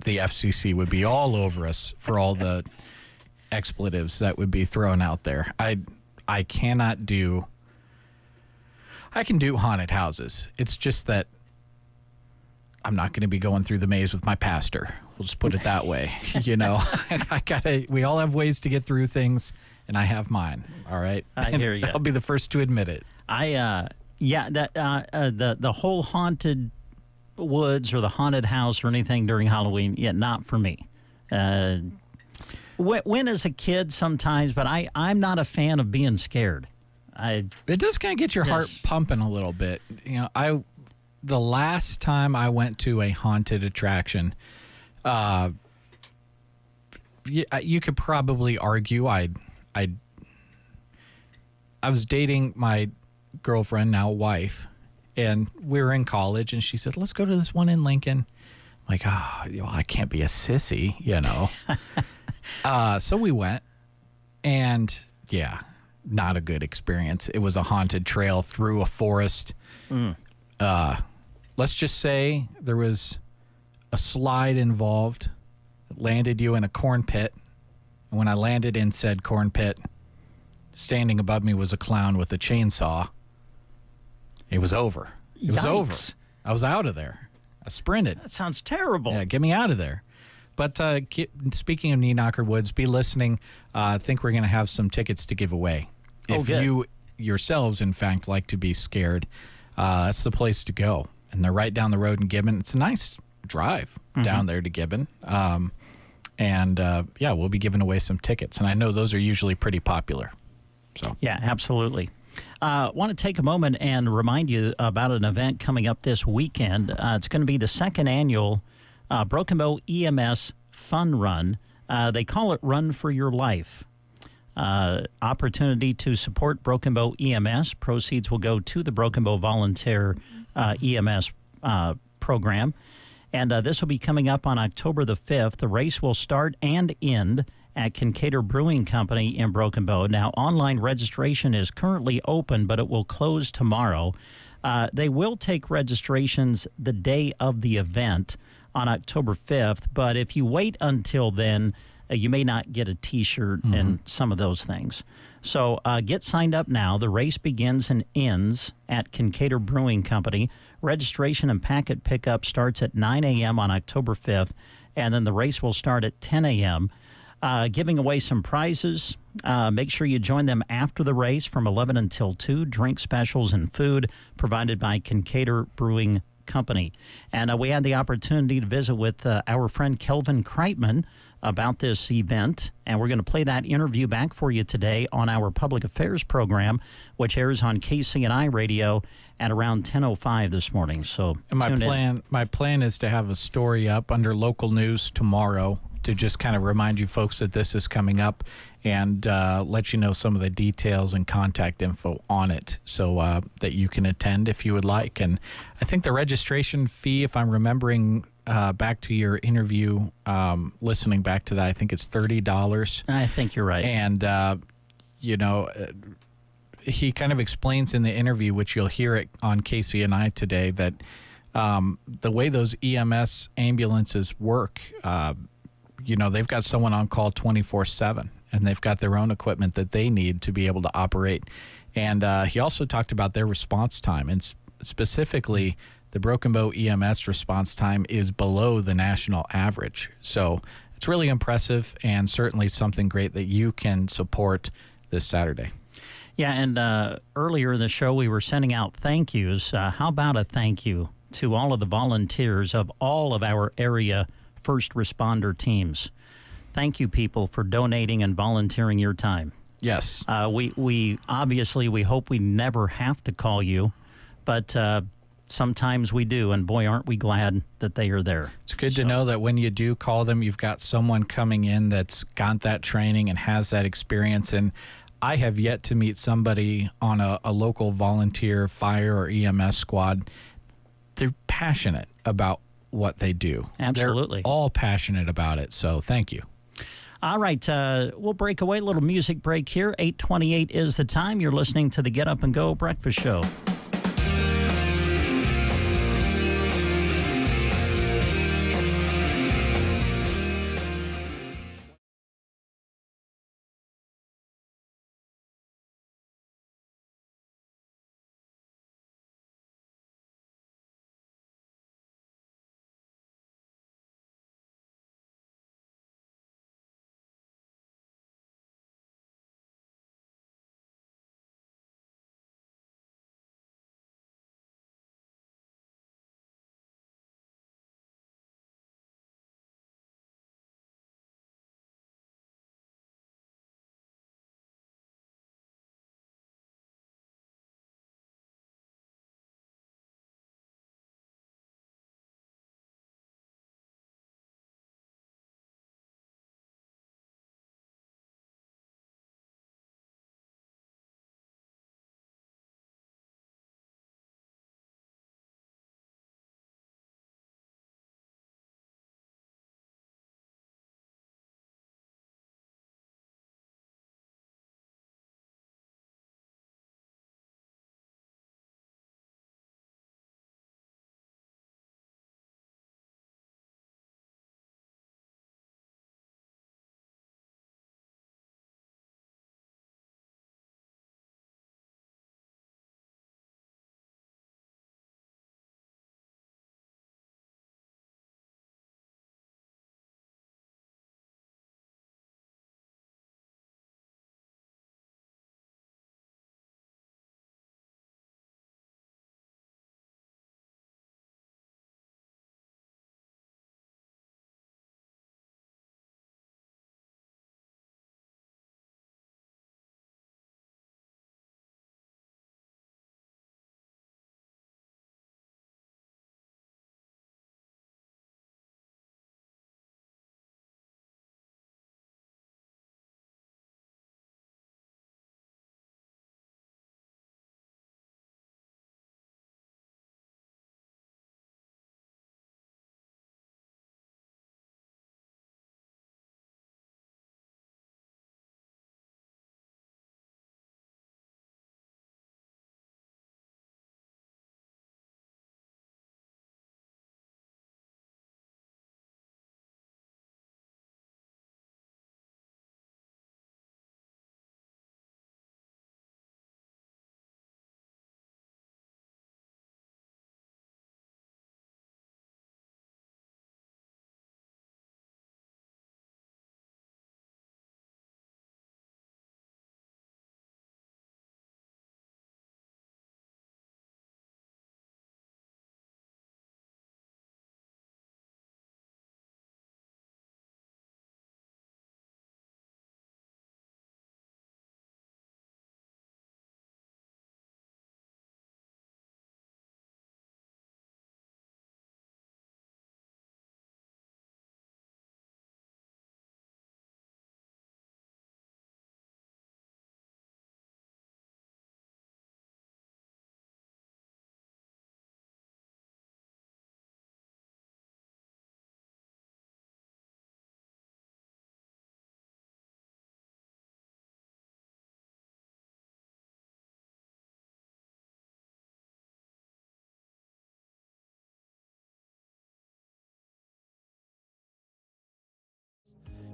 The FCC would be all over us for all the expletives that would be thrown out there. I cannot do. I can do haunted houses. It's just that I'm not going to be going through the maze with my pastor. We'll just put it that way. You know, we all have ways to get through things, and I have mine. All right. I hear you. I'll be the first to admit it. The whole haunted woods or the haunted house or anything during Halloween, not for me. When as a kid sometimes, but I'm not a fan of being scared. It does kind of get your heart pumping a little bit. You know, the last time I went to a haunted attraction, you could probably argue I was dating my girlfriend, now wife, and we were in college, and she said, let's go to this one in Lincoln. I'm like, I can't be a sissy, you know. So we went, and not a good experience. It was a haunted trail through a forest. Let's just say there was a slide involved that landed you in a corn pit. And when I landed in said corn pit, standing above me was a clown with a chainsaw. It was over. It was over. I was out of there. I sprinted. That sounds terrible. Yeah, get me out of there. But speaking of Neenaka Woods, be listening. I think we're going to have some tickets to give away. If you yourselves, in fact, like to be scared, that's the place to go. And they're right down the road in Gibbon. It's a nice drive down there to Gibbon. We'll be giving away some tickets. And I know those are usually pretty popular. So yeah, absolutely. Want to take a moment and remind you about an event coming up this weekend. It's going to be the second annual Broken Bow EMS Fun Run. They call it Run for Your Life. Opportunity to support Broken Bow EMS. Proceeds will go to the Broken Bow Volunteer EMS program. And this will be coming up on October the 5th. The race will start and end at Kincaid Brewing Company in Broken Bow. Now, online registration is currently open, but it will close tomorrow. They will take registrations the day of the event on October 5th, but if you wait until then, you may not get a T-shirt and some of those things. So get signed up now. The race begins and ends at Kincaid Brewing Company. Registration and packet pickup starts at 9 a.m. on October 5th, and then the race will start at 10 a.m., giving away some prizes. Make sure you join them after the race from 11 until 2. Drink specials and food provided by Kincaid Brewing Company. And we had the opportunity to visit with our friend Kelvin Kreitman about this event, and we're going to play that interview back for you today on our public affairs program, which airs on KCNI radio at around 10:05 this morning. So and my plan is to have a story up under local news tomorrow to just kind of remind you folks that this is coming up and let you know some of the details and contact info on it so that you can attend if you would like. And I think the registration fee, if I'm remembering back to your interview, listening back to that, I think it's $30. I think you're right. And, he kind of explains in the interview, which you'll hear it on KCNI today, that the way those EMS ambulances work, they've got someone on call 24/7, and they've got their own equipment that they need to be able to operate. And he also talked about their response time, and specifically the Broken Bow EMS response time is below the national average. So it's really impressive and certainly something great that you can support this Saturday. Yeah, and earlier in the show we were sending out thank yous. How about a thank you to all of the volunteers of all of our area first responder teams? Thank you, people, for donating and volunteering your time. Yes. We obviously, we hope we never have to call you, but sometimes we do, and boy, aren't we glad that they are there. It's good to know that when you do call them, you've got someone coming in that's got that training and has that experience. And I have yet to meet somebody on a local volunteer fire or EMS squad. They're passionate about what they do. Absolutely. They're all passionate about it, so thank you. All right, we'll break away. A little music break here. 8:28 is the time. You're listening to the Get Up and Go Breakfast Show.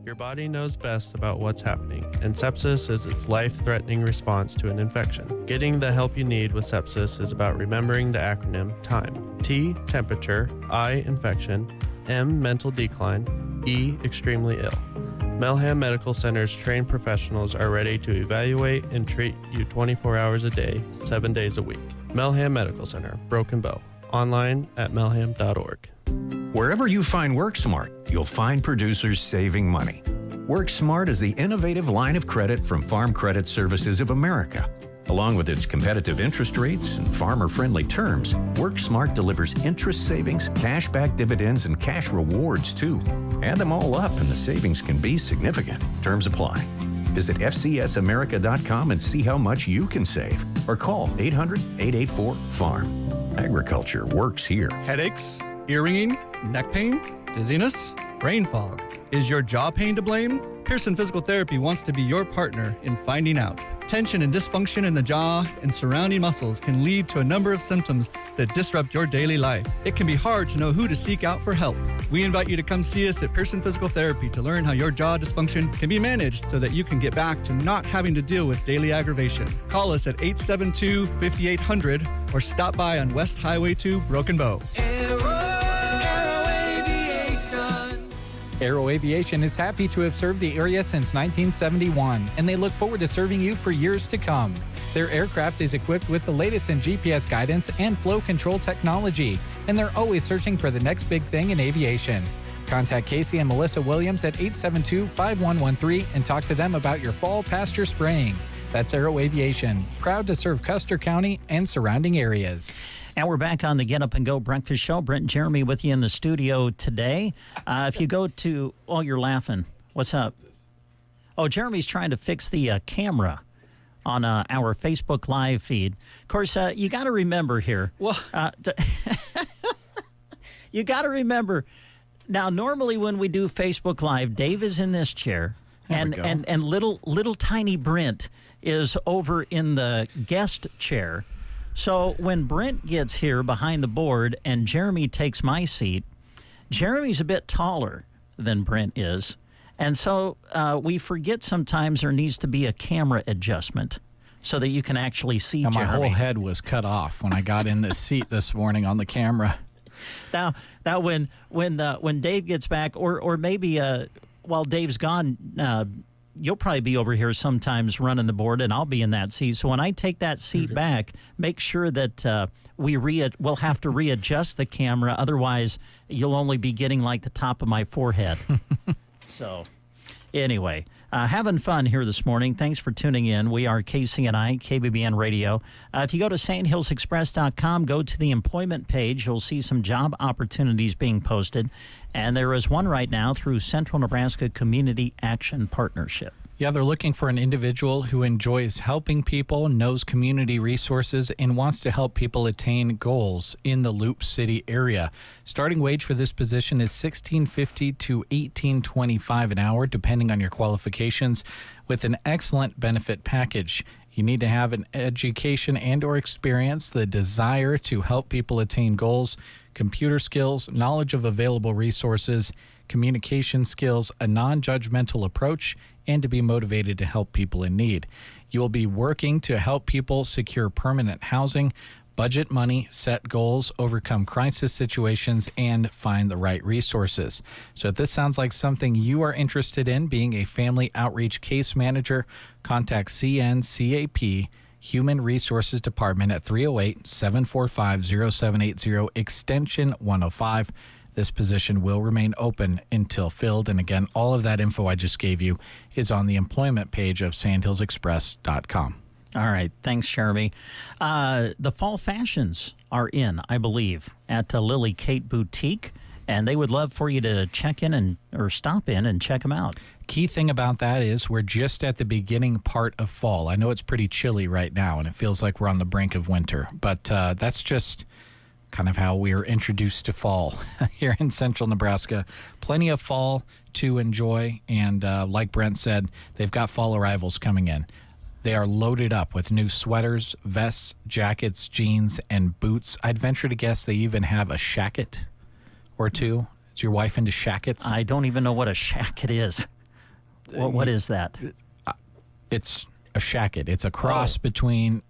Your body knows best about what's happening, and sepsis is its life-threatening response to an infection. Getting the help you need with sepsis is about remembering the acronym TIME. T, temperature, I, infection, M, mental decline, E, extremely ill. Melham Medical Center's trained professionals are ready to evaluate and treat you 24 hours a day, 7 days a week. Melham Medical Center, Broken Bow. Online at melham.org. Wherever you find WorkSmart, you'll find producers saving money. WorkSmart is the innovative line of credit from Farm Credit Services of America. Along with its competitive interest rates and farmer-friendly terms, WorkSmart delivers interest savings, cashback dividends, and cash rewards, too. Add them all up, and the savings can be significant. Terms apply. Visit FCSAmerica.com and see how much you can save. Or call 800-884-FARM. Agriculture works here. Headaches, ear ringing, neck pain, dizziness, brain fog. Is your jaw pain to blame? Pearson Physical Therapy wants to be your partner in finding out. Tension and dysfunction in the jaw and surrounding muscles can lead to a number of symptoms that disrupt your daily life. It can be hard to know who to seek out for help. We invite you to come see us at Pearson Physical Therapy to learn how your jaw dysfunction can be managed so that you can get back to not having to deal with daily aggravation. Call us at 872-5800 or stop by on West Highway 2, Broken Bow. Aero Aviation is happy to have served the area since 1971, and they look forward to serving you for years to come. Their aircraft is equipped with the latest in GPS guidance and flow control technology, and they're always searching for the next big thing in aviation. Contact Casey and Melissa Williams at 872-5113 and talk to them about your fall pasture spraying. That's Aero Aviation, proud to serve Custer County and surrounding areas. And we're back on the Get Up and Go Breakfast Show. Brent and Jeremy with you in the studio today. If you go to... Oh, you're laughing. What's up? Oh, Jeremy's trying to fix the camera on our Facebook Live feed. Of course, you got to remember here... Well... you got to remember... Now, normally when we do Facebook Live, Dave is in this chair. And little tiny Brent is over in the guest chair. So when Brent gets here behind the board and Jeremy takes my seat, Jeremy's a bit taller than Brent is. And so we forget sometimes there needs to be a camera adjustment so that you can actually see Jeremy. My whole head was cut off when I got in this seat this morning on the camera. Now when Dave gets back, or maybe while Dave's gone, you'll probably be over here sometimes running the board, and I'll be in that seat. So when I take that seat back, make sure that we'll have to readjust the camera. Otherwise, you'll only be getting like the top of my forehead. So anyway, having fun here this morning. Thanks for tuning in. We are KCNI, KBBN Radio. If you go to sandhillsexpress.com, go to the employment page, you'll see some job opportunities being posted. And there is one right now through Central Nebraska Community Action Partnership. Yeah, they're looking for an individual who enjoys helping people, knows community resources, and wants to help people attain goals in the Loop City area. Starting wage for this position is $16.50 to $18.25 an hour, depending on your qualifications, with an excellent benefit package. You need to have an education and or experience, the desire to help people attain goals, computer skills, knowledge of available resources, communication skills, a non-judgmental approach, and to be motivated to help people in need. You will be working to help people secure permanent housing, budget money, set goals, overcome crisis situations, and find the right resources. So if this sounds like something you are interested in, being a family outreach case manager, contact CNCAP Human Resources Department at 308-745-0780, extension 105. This position will remain open until filled. And again, all of that info I just gave you is on the employment page of sandhillsexpress.com. All right. Thanks, Jeremy. The fall fashions are in, I believe, at Lily Kate Boutique, and they would love for you to check in or stop in and check them out. Key thing about that is we're just at the beginning part of fall. I know it's pretty chilly right now, and it feels like we're on the brink of winter, but that's just kind of how we are introduced to fall here in central Nebraska. Plenty of fall to enjoy, and like Brent said, they've got fall arrivals coming in. They are loaded up with new sweaters, vests, jackets, jeans, and boots. I'd venture to guess they even have a shacket or two. Is your wife into shackets? I don't even know what a shacket is. What is that? It's a shacket. It's a cross between,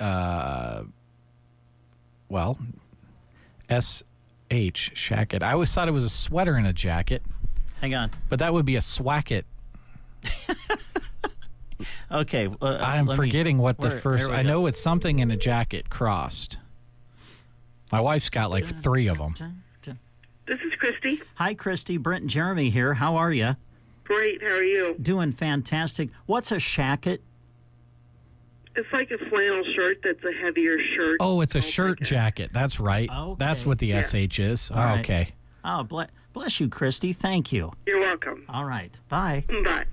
S-H, shacket. I always thought it was a sweater and a jacket. Hang on. But that would be a swacket. Okay. I'm forgetting what the first... I know it's something in a jacket crossed. My wife's got like 3 of them. This is Christy. Hi, Christy. Brent and Jeremy here. How are you? Great. How are you? Doing fantastic. What's a shacket? It's like a flannel shirt that's a heavier shirt. Oh, it's a shirt jacket. That's right. Okay. That's what the SH is. All right. Okay. Oh, bless you, Christy. Thank you. You're welcome. All right. Bye. Bye.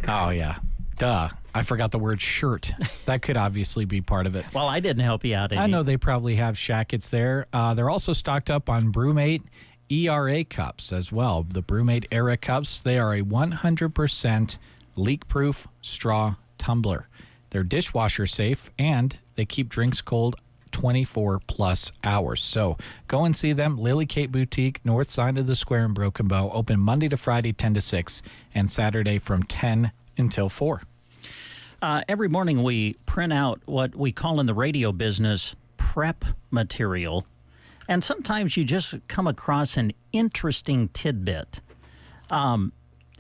Oh, yeah. Duh. I forgot the word shirt. That could obviously be part of it. Well, I didn't help you out any. I know they probably have shackets there. They're also stocked up on Brewmate ERA cups as well. The Brewmate ERA cups, they are a 100% leak-proof straw tumbler. They're dishwasher safe, and they keep drinks cold 24-plus hours. So go and see them. Lily Kate Boutique, north side of the square in Broken Bow. Open Monday to Friday, 10 to 6, and Saturday from 10 until 4. Every morning we print out what we call in the radio business prep material. And sometimes you just come across an interesting tidbit.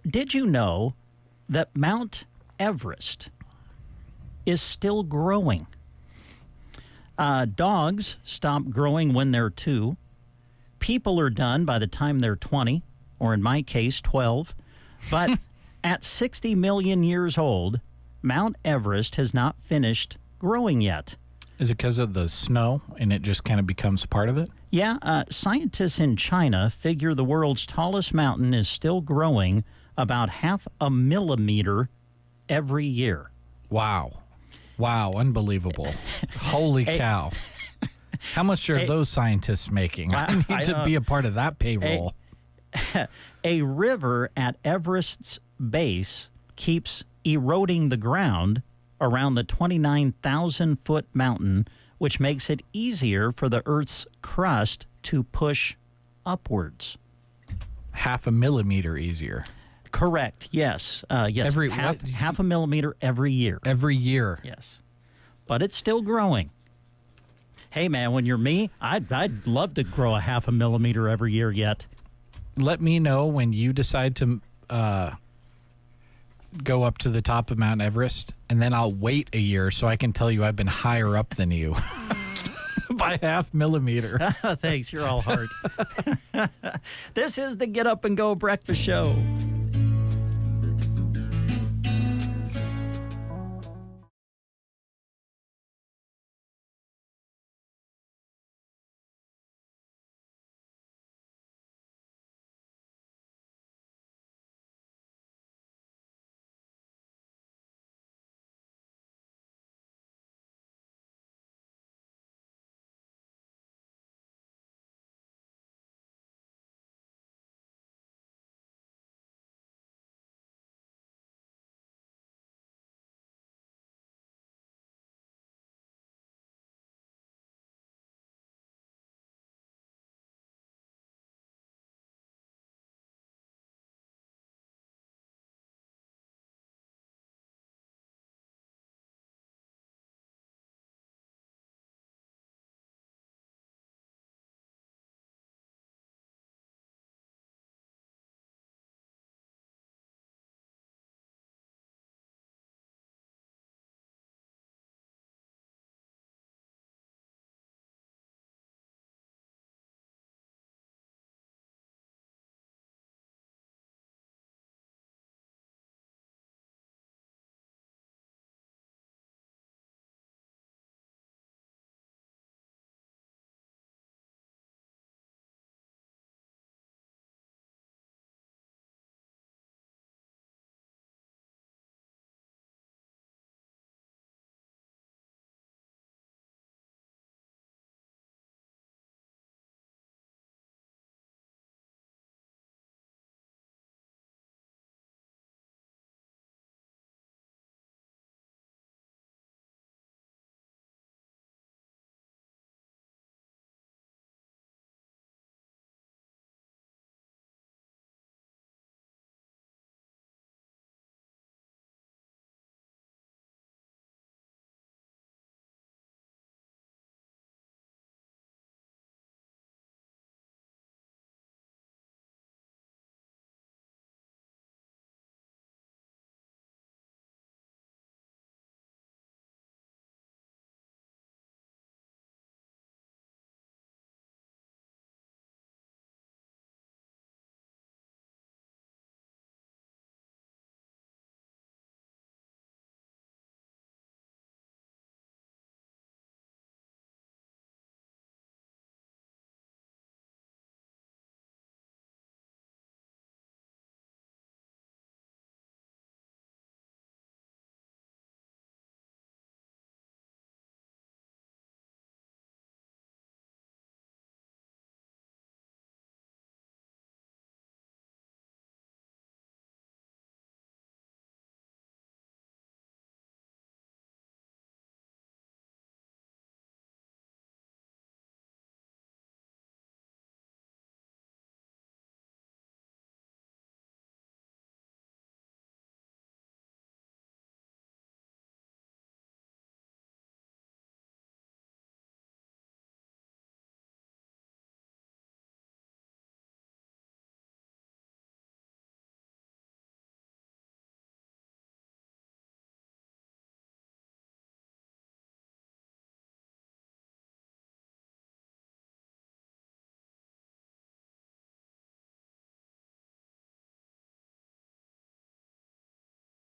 Did you know that Mount Everest is still growing? Dogs stop growing when they're 2. People are done by the time they're 20, or in my case, 12. But at 60 million years old, Mount Everest has not finished growing yet. Is it because of the snow and it just kind of becomes part of it? Yeah, scientists in China figure the world's tallest mountain is still growing about 0.5 millimeter every year. Wow. Wow, unbelievable. Holy cow. How much are those scientists making? I need to be a part of that payroll. A river at Everest's base keeps eroding the ground around the 29,000-foot mountain, which makes it easier for the Earth's crust to push upwards. 0.5 millimeter easier. Correct. Yes. Yes. Half a millimeter every year. Every year. Yes. But it's still growing. Hey, man, when you're me, I'd love to grow 0.5 millimeter every year yet. Let me know when you decide to go up to the top of Mount Everest, and then I'll wait a year so I can tell you I've been higher up than you. By 0.5 millimeter. Thanks. You're all heart. This is the Get Up and Go Breakfast Show.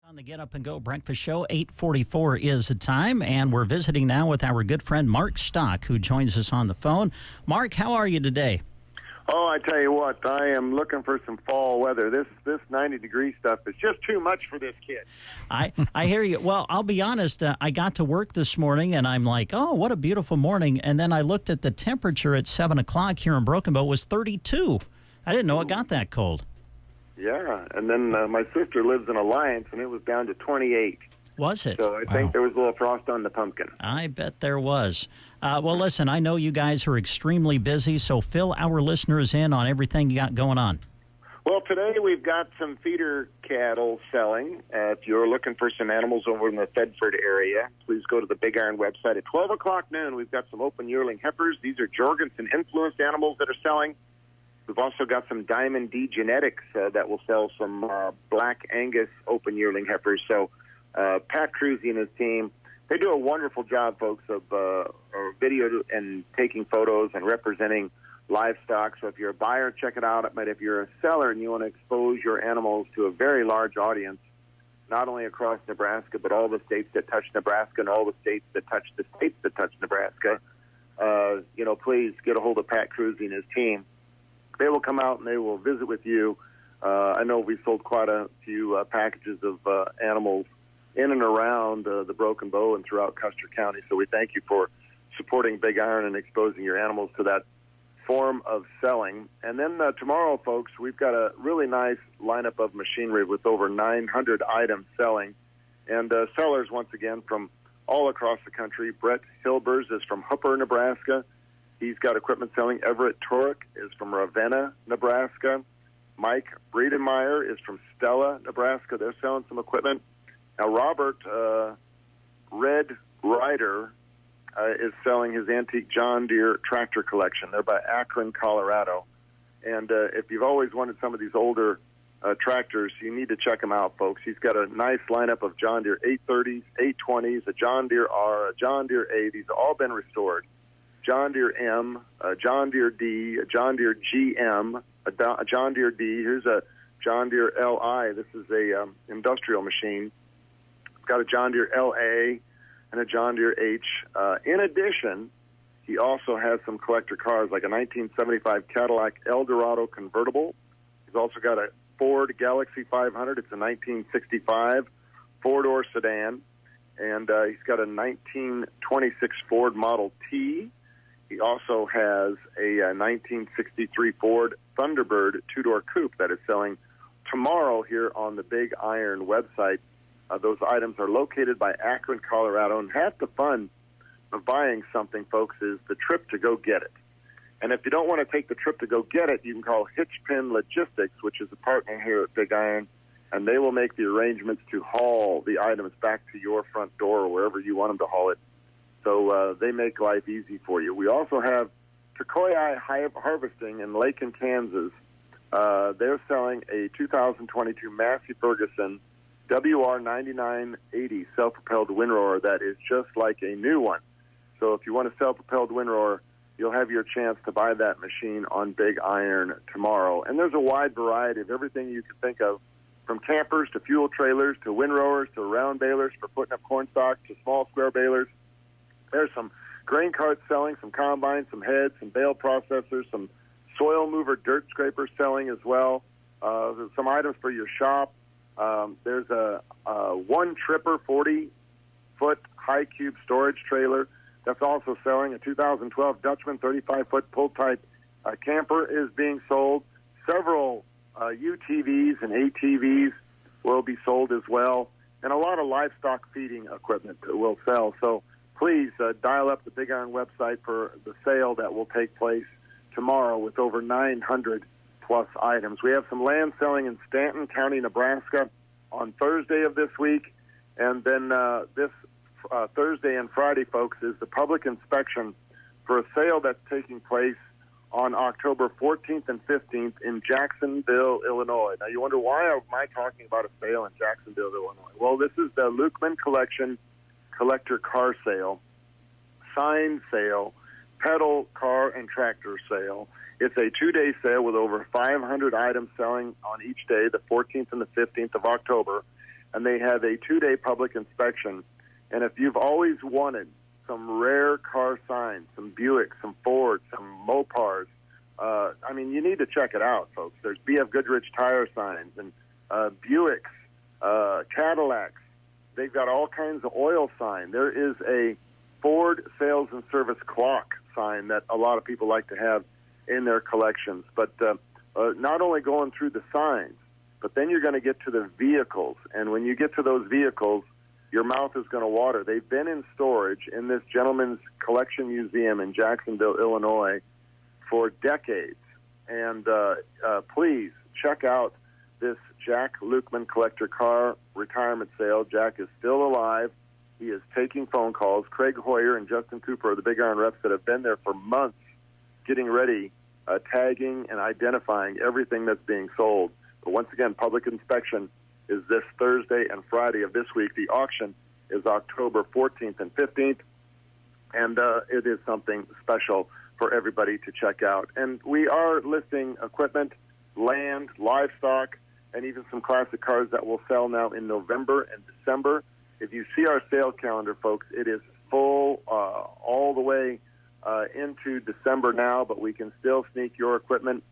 On the Get Up and Go Breakfast Show, 8:44 is the time, and we're visiting now with our good friend Mark Stock, who joins us on the phone. Mark, how are you today? Oh, I tell you what, I am looking for some fall weather. This 90-degree stuff is just too much for this kid. I hear you. Well, I'll be honest, I got to work this morning, and I'm like, oh, what a beautiful morning. And then I looked at the temperature at 7 o'clock here in Broken Bow was 32. I didn't know it got that cold. Yeah, and then my sister lives in Alliance, and it was down to 28. Was it? So I think there was a little frost on the pumpkin. I bet there was. Well, listen, I know you guys are extremely busy, so fill our listeners in on everything you got going on. Well, today we've got some feeder cattle selling. If you're looking for some animals over in the Thedford area, please go to the Big Iron website. At 12 o'clock noon, we've got some open yearling heifers. These are Jorgensen-influenced animals that are selling. We've also got some Diamond D genetics that will sell some Black Angus open yearling heifers. So Pat Cruzy and his team, they do a wonderful job, folks, of video and taking photos and representing livestock. So if you're a buyer, check it out. But if you're a seller and you want to expose your animals to a very large audience, not only across Nebraska, but all the states that touch Nebraska and all the states that touch the states that touch Nebraska, please get a hold of Pat Cruzy and his team. They will come out and they will visit with you. I know we sold quite a few packages of animals in and around the Broken Bow and throughout Custer County. So we thank you for supporting Big Iron and exposing your animals to that form of selling. And then tomorrow, folks, we've got a really nice lineup of machinery with over 900 items selling. And sellers, once again, from all across the country. Brett Hilbers is from Hooper, Nebraska. He's got equipment selling. Everett Turek is from Ravenna, Nebraska. Mike Breedemeyer is from Stella, Nebraska. They're selling some equipment. Now, Robert Red Ryder is selling his antique John Deere tractor collection. They're by Akron, Colorado. And if you've always wanted some of these older tractors, you need to check them out, folks. He's got a nice lineup of John Deere 830s, 820s, a John Deere R, a John Deere A. These have all been restored. John Deere M, a John Deere D, a John Deere GM, a John Deere D. Here's a John Deere LI. This is a industrial machine. It's got a John Deere LA and a John Deere H. In addition, he also has some collector cars, like a 1975 Cadillac Eldorado convertible. He's also got a Ford Galaxy 500. It's a 1965 four-door sedan. And he's got a 1926 Ford Model T. He also has a 1963 Ford Thunderbird two-door coupe that is selling tomorrow here on the Big Iron website. Those items are located by Akron, Colorado, and half the fun of buying something, folks, is the trip to go get it. And if you don't want to take the trip to go get it, you can call Hitchpin Logistics, which is a partner here at Big Iron, and they will make the arrangements to haul the items back to your front door or wherever you want them to haul it. So they make life easy for you. We also have Tecoyi Harvesting in Lakin, Kansas. They're selling a 2022 Massey Ferguson WR9980 self-propelled windrower that is just like a new one. So if you want a self-propelled windrower, you'll have your chance to buy that machine on Big Iron tomorrow. And there's a wide variety of everything you can think of, from campers to fuel trailers to windrowers to round balers for putting up corn stalks to small square balers. There's some grain carts selling, some combines, some heads, some bale processors, some soil mover dirt scrapers selling as well. There's some items for your shop. There's a one tripper 40-foot high cube storage trailer that's also selling. A 2012 Dutchman 35-foot pull-type camper is being sold. Several UTVs and ATVs will be sold as well. And a lot of livestock feeding equipment will sell. So please dial up the Big Iron website for the sale that will take place tomorrow with over 900 plus items. We have some land selling in Stanton County, Nebraska on Thursday of this week. And then this Thursday and Friday, folks, is the public inspection for a sale that's taking place on October 14th and 15th in Jacksonville, Illinois. Now, you wonder, why am I talking about a sale in Jacksonville, Illinois? Well, this is the Lukeman Collection Collector Car Sale, sign sale, pedal, car, and tractor sale. It's a two-day sale with over 500 items selling on each day, the 14th and the 15th of October. and they have a 2-day public inspection. And if you've always wanted some rare car signs, some Buicks, some Fords, some Mopars, you need to check it out, folks. There's B.F. Goodrich tire signs and Buicks, Cadillacs. They've got all kinds of oil sign. There is a Ford sales and service clock sign that a lot of people like to have in their collections. But not only going through the signs, but then you're going to get to the vehicles. And when you get to those vehicles, your mouth is going to water. They've been in storage in this gentleman's collection museum in Jacksonville, Illinois, for decades. And please check out this Jack Lukeman collector car retirement sale. Jack is still alive. He is taking phone calls. Craig Hoyer and Justin Cooper are the Big Iron reps that have been there for months getting ready, tagging and identifying everything that's being sold. But once again, public inspection is this Thursday and Friday of this week. The auction is October 14th and 15th, and it is something special for everybody to check out. And we are listing equipment, land, livestock, and even some classic cars that will sell now in November and December. If you see our sale calendar, folks, it is full all the way into December now, but we can still sneak your equipment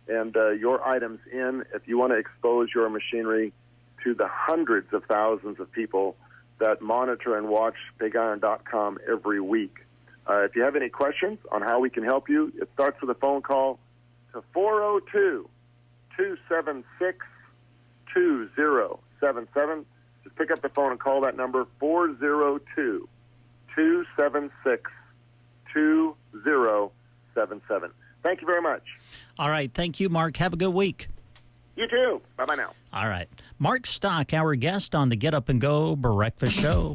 and your items in if you want to expose your machinery to the hundreds of thousands of people that monitor and watch BigIron.com every week. If you have any questions on how we can help you, it starts with a phone call to 402-276-2077. Just pick up the phone and call that number, 402-276-2077. Thank you very much. All right. Thank you, Mark. Have a good week. You too. Bye-bye now. All right. Mark Stock, our guest on the Get Up and Go Breakfast Show.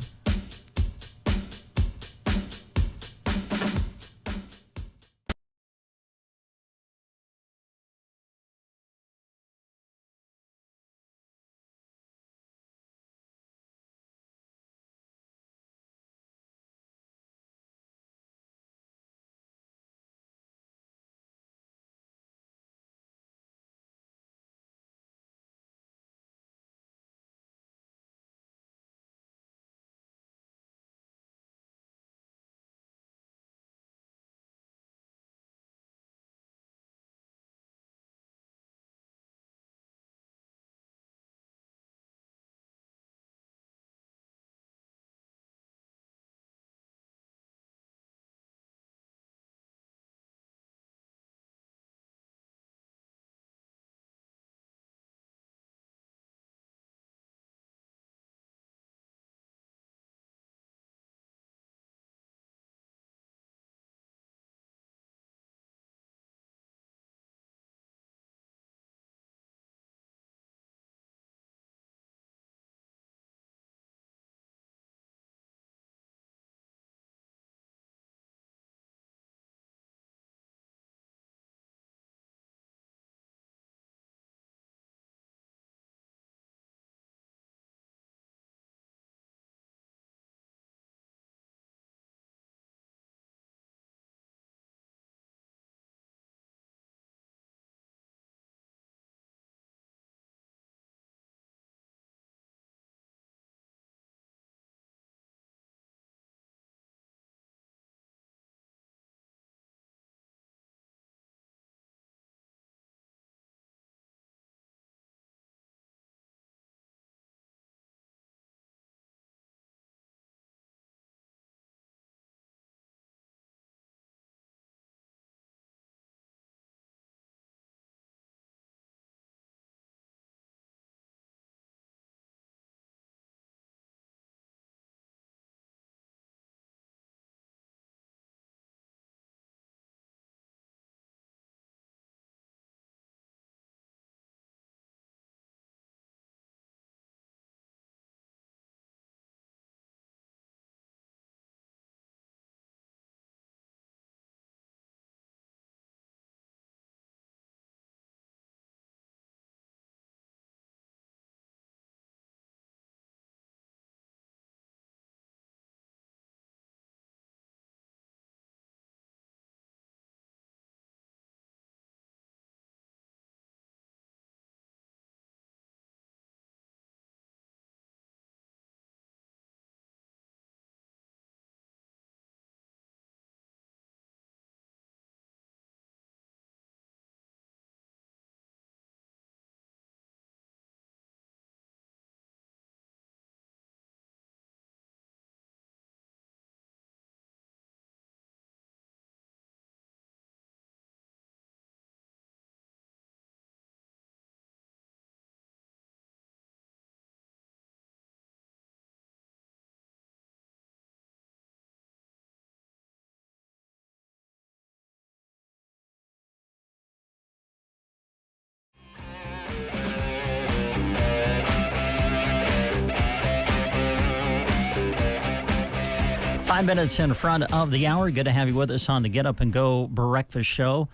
5 minutes in front of the hour. Good to have you with us on the Get Up and Go Breakfast Show.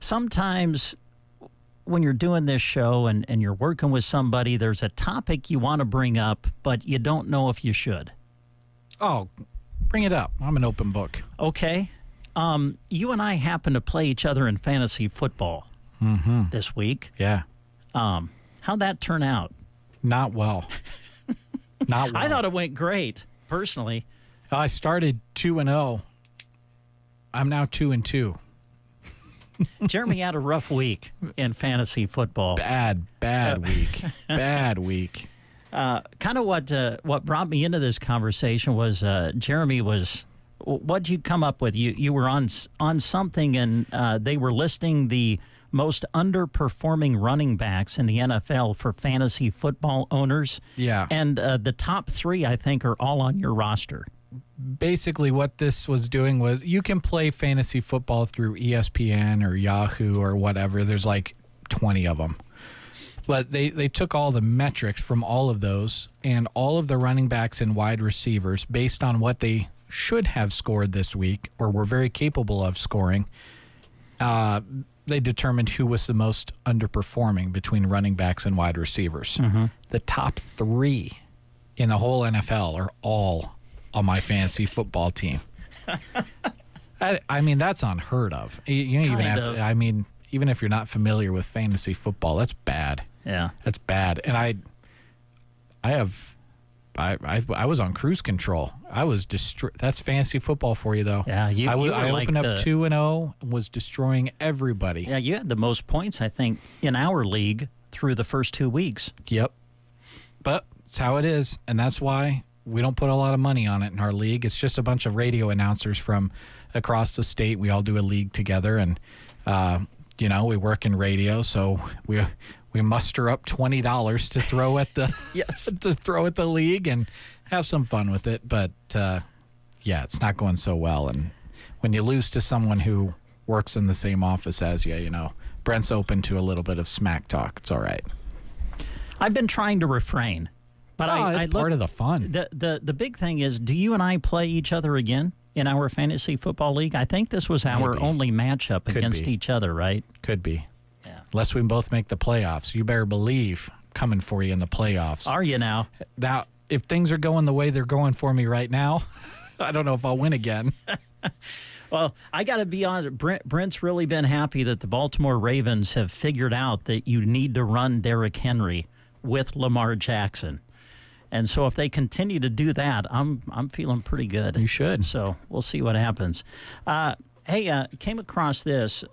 Sometimes when you're doing this show and you're working with somebody, there's a topic you want to bring up, but you don't know if you should. Oh, bring it up. I'm an open book. Okay. You and I happen to play each other in fantasy football this week. Yeah. How'd that turn out? Not well. Not well. I thought it went great, personally. I started 2-0. I'm now 2-2. Jeremy had a rough week in fantasy football. Bad week. Bad week. Kind of what brought me into this conversation was Jeremy was. What'd you come up with? You were on something, and they were listing the most underperforming running backs in the NFL for fantasy football owners. Yeah. And the top 3, I think, are all on your roster. Basically, what this was doing was you can play fantasy football through ESPN or Yahoo or whatever. There's like 20 of them. But they took all the metrics from all of those and all of the running backs and wide receivers based on what they should have scored this week or were very capable of scoring. They determined who was the most underperforming between running backs and wide receivers. The top 3 in the whole NFL are all on my fantasy football team. I mean, that's unheard of. You don't even have to, I mean, even if you're not familiar with fantasy football, that's bad. Yeah. That's bad. And I was on cruise control. I was that's fantasy football for you, though. Yeah, I opened up 2-0 and was destroying everybody. Yeah, you had the most points, I think, in our league through the first 2 weeks. Yep. But it's how it is, and that's why we don't put a lot of money on it in our league. It's just a bunch of radio announcers from across the state. We all do a league together, and we work in radio, so we muster up $20 to throw at the to throw at the league and have some fun with it. But it's not going so well. And when you lose to someone who works in the same office as you, Brent's open to a little bit of smack talk. It's all right. I've been trying to refrain, but it's part of the fun. The big thing is, do you and I play each other again in our fantasy football league? I think this was our only matchup against each other, right? Could be. Unless we both make the playoffs. You better believe coming for you in the playoffs. Are you now? Now, if things are going the way they're going for me right now, I don't know if I'll win again. Well, I got to be honest. Brent's really been happy that the Baltimore Ravens have figured out that you need to run Derrick Henry with Lamar Jackson. And so if they continue to do that, I'm feeling pretty good. You should. So we'll see what happens. Came across this.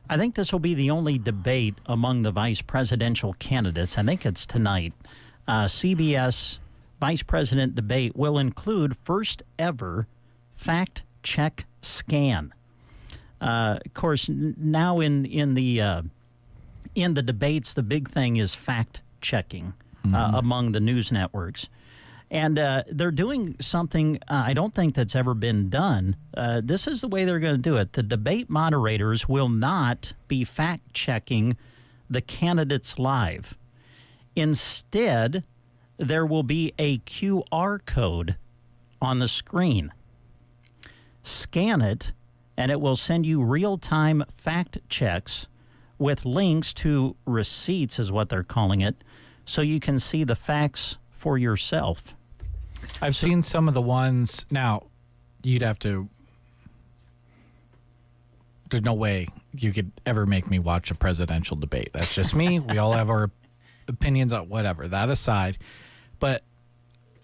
I think this will be the only debate among the vice presidential candidates. I think it's tonight. CBS vice president debate will include first ever fact check scan. Of course, now in the debates, the big thing is fact checking among the news networks. And they're doing something I don't think that's ever been done. This is the way they're going to do it. The debate moderators will not be fact-checking the candidates live. Instead, there will be a QR code on the screen. Scan it, and it will send you real-time fact checks with links to receipts, is what they're calling it, so you can see the facts for yourself. I've seen some of the ones. Now, you'd have to. There's no way you could ever make me watch a presidential debate. That's just me. We all have our opinions on whatever. That aside. But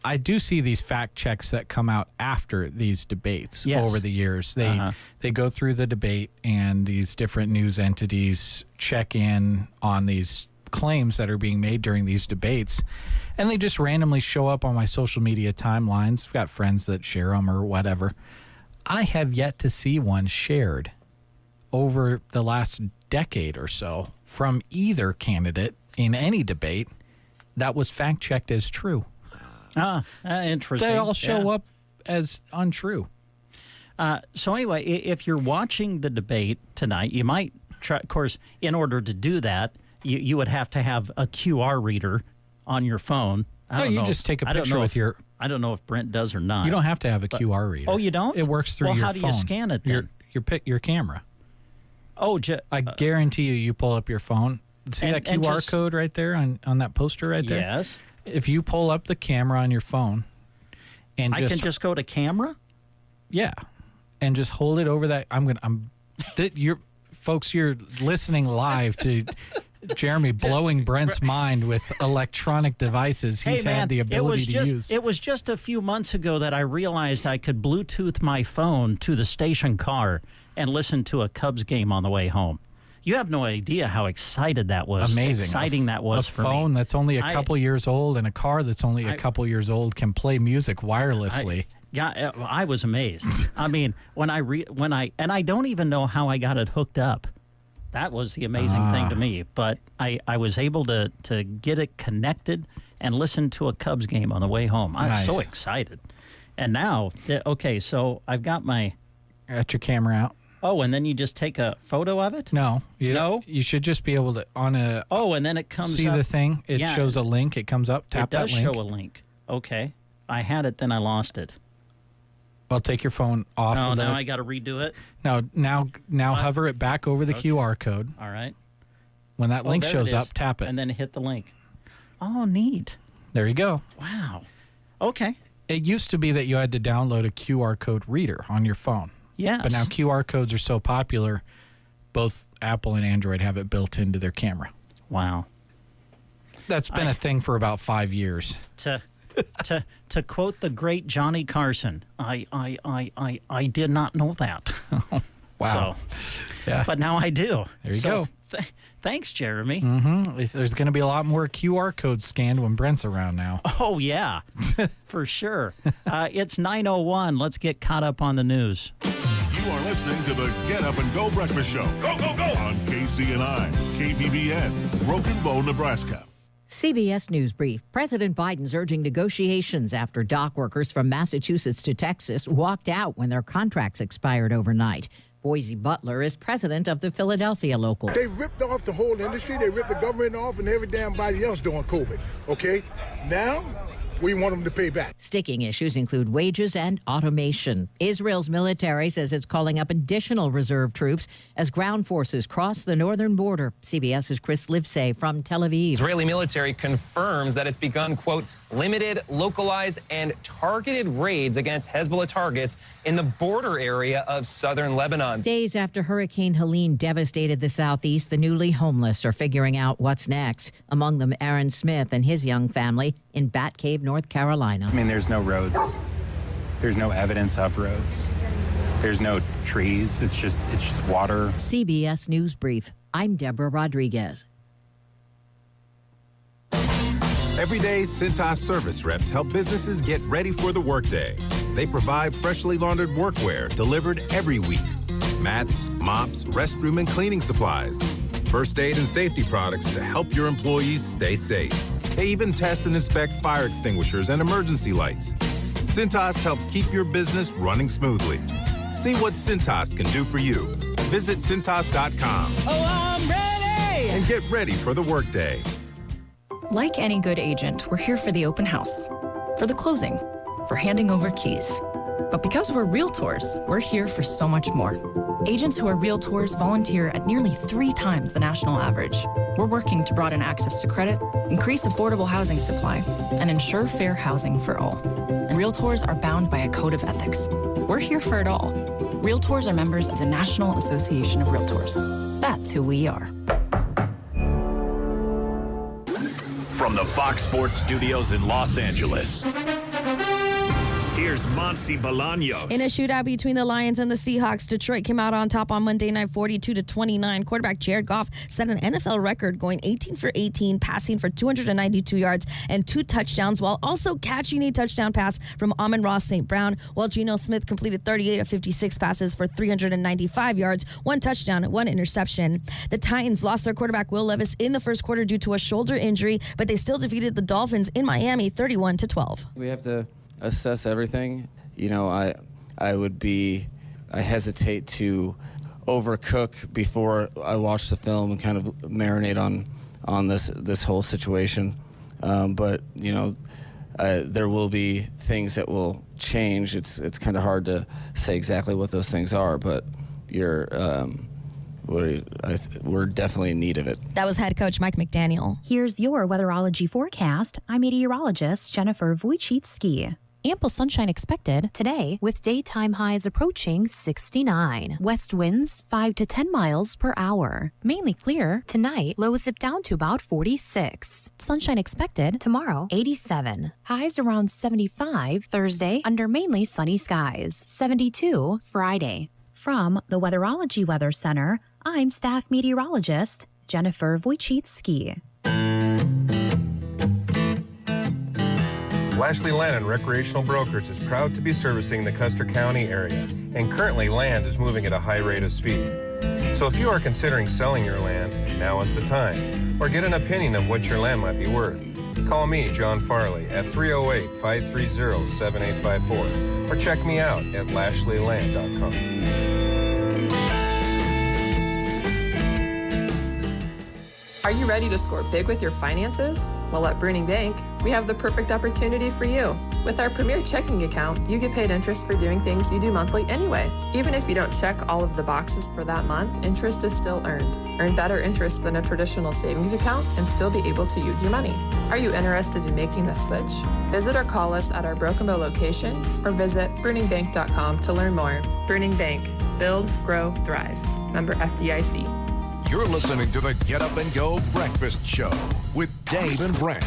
I do see these fact checks that come out after these debates over the years. They go through the debate, and these different news entities check in on these claims that are being made during these debates, and they just randomly show up on my social media timelines. I've got friends that share them or whatever. I have yet to see one shared over the last decade or so from either candidate in any debate that was fact-checked as true. Interesting. They all show up as untrue. So anyway, if you're watching the debate tonight, you might try, of course, in order to do that, you would have to have a QR reader on your phone I don't you know just take a I don't picture know with if- your. I don't know if Brent does or not. You don't have to have a QR reader. Oh, you don't? It works through well, your how phone. do you scan it then? Your camera. Oh, I guarantee you pull up your phone. See that QR code right there on that poster right there? Yes. If you pull up the camera on your phone and I can just go to camera? Yeah. And just hold it over that. You're listening live to Jeremy blowing Brent's mind with electronic devices he's had the ability to use. It was just a few months ago that I realized I could Bluetooth my phone to the station car and listen to a Cubs game on the way home. You have no idea how excited that was. Amazing. Exciting that was for me. A phone that's only a couple years old and a car that's only a couple years old can play music wirelessly. I was amazed. I mean, when I don't even know how I got it hooked up. That was the amazing thing to me. But I was able to get it connected and listen to a Cubs game on the way home. I was so excited. And now, okay, so I've got my... Got your camera out. Oh, and then you just take a photo of it? No. You should just be able to, and then it comes see up. The thing? It shows a link. It comes up. Tap that link. It does show a link. Okay. I had it, then I lost it. Well, take your phone off. Oh, now I got to redo it? No, now hover it back over the QR code. All right. When that link shows up, tap it. And then hit the link. Oh, neat. There you go. Wow. Okay. It used to be that you had to download a QR code reader on your phone. Yes. But now QR codes are so popular, both Apple and Android have it built into their camera. Wow. That's been a thing for about 5 years. To quote the great Johnny Carson, I did not know that. Wow. So, yeah. But now I do. There you go. Thanks, Jeremy. Mm-hmm. There's going to be a lot more QR codes scanned when Brent's around now. Oh, yeah, for sure. It's 9:01. Let's get caught up on the news. You are listening to the Get Up and Go Breakfast Show. Go, go, go! On KCNI, KBBN, Broken Bow, Nebraska. CBS News Brief. President Biden's urging negotiations after dock workers from Massachusetts to Texas walked out when their contracts expired overnight. Boise Butler is president of the Philadelphia local. They ripped off the whole industry. They ripped the government off and every damn body else during COVID. Okay? Now, we want them to pay back. Sticking issues include wages and automation. Israel's military says it's calling up additional reserve troops as ground forces cross the northern border. CBS's Chris Livesay from Tel Aviv. Israeli military confirms that it's begun, quote, limited, localized, and targeted raids against Hezbollah targets in the border area of southern Lebanon. Days after Hurricane Helene devastated the southeast, the newly homeless are figuring out what's next. Among them, Aaron Smith and his young family in Bat Cave, North Carolina. I mean, there's no roads. There's no evidence of roads. There's no trees. It's just water. CBS News Brief. I'm Deborah Rodriguez. Every day, Cintas service reps help businesses get ready for the workday. They provide freshly laundered workwear delivered every week. Mats, mops, restroom and cleaning supplies. First aid and safety products to help your employees stay safe. They even test and inspect fire extinguishers and emergency lights. Cintas helps keep your business running smoothly. See what Cintas can do for you. Visit Cintas.com. Oh, I'm ready! And get ready for the workday. Like any good agent, we're here for the open house, for the closing, for handing over keys. But because we're realtors, we're here for so much more. Agents who are realtors volunteer at nearly 3 times the national average. We're working to broaden access to credit, increase affordable housing supply, and ensure fair housing for all. And realtors are bound by a code of ethics. We're here for it all. Realtors are members of the National Association of Realtors. That's who we are. From the Fox Sports Studios in Los Angeles, here's Monsi Bolaños. In a shootout between the Lions and the Seahawks, Detroit came out on top on Monday night 42-29. Quarterback Jared Goff set an NFL record going 18 for 18, passing for 292 yards and 2 touchdowns, while also catching a touchdown pass from Amon-Ra St. Brown, while Geno Smith completed 38 of 56 passes for 395 yards, 1 touchdown and 1 interception. The Titans lost their quarterback Will Levis in the first quarter due to a shoulder injury, but they still defeated the Dolphins in Miami 31-12. We have to assess everything. You know, I hesitate to overcook before I watch the film and kind of marinate on this whole situation. but there will be things that will change. It's kind of hard to say exactly what those things are, but we're definitely in need of it. That was head coach Mike McDaniel. Here's your weatherology forecast. I'm meteorologist Jennifer Wojcicki. Ample sunshine expected today with daytime highs approaching 69. West winds 5 to 10 miles per hour. Mainly clear tonight, lows dip down to about 46. Sunshine expected tomorrow, 87. Highs around 75 Thursday under mainly sunny skies. 72 Friday. From the Weatherology Weather Center, I'm staff meteorologist Jennifer Wojcicki. Lashley Land & Recreational Brokers is proud to be servicing the Custer County area, and currently land is moving at a high rate of speed. So if you are considering selling your land, now is the time, or get an opinion of what your land might be worth. Call me, John Farley, at 308-530-7854, or check me out at lashleyland.com. Are you ready to score big with your finances? Well, at Bruning Bank, we have the perfect opportunity for you. With our premier checking account, you get paid interest for doing things you do monthly anyway. Even if you don't check all of the boxes for that month, interest is still earned. Earn better interest than a traditional savings account and still be able to use your money. Are you interested in making the switch? Visit or call us at our Broken Bow location or visit bruningbank.com to learn more. Bruning Bank. Build, grow, thrive. Member FDIC. You're listening to the Get Up and Go Breakfast Show with Dave and Brent.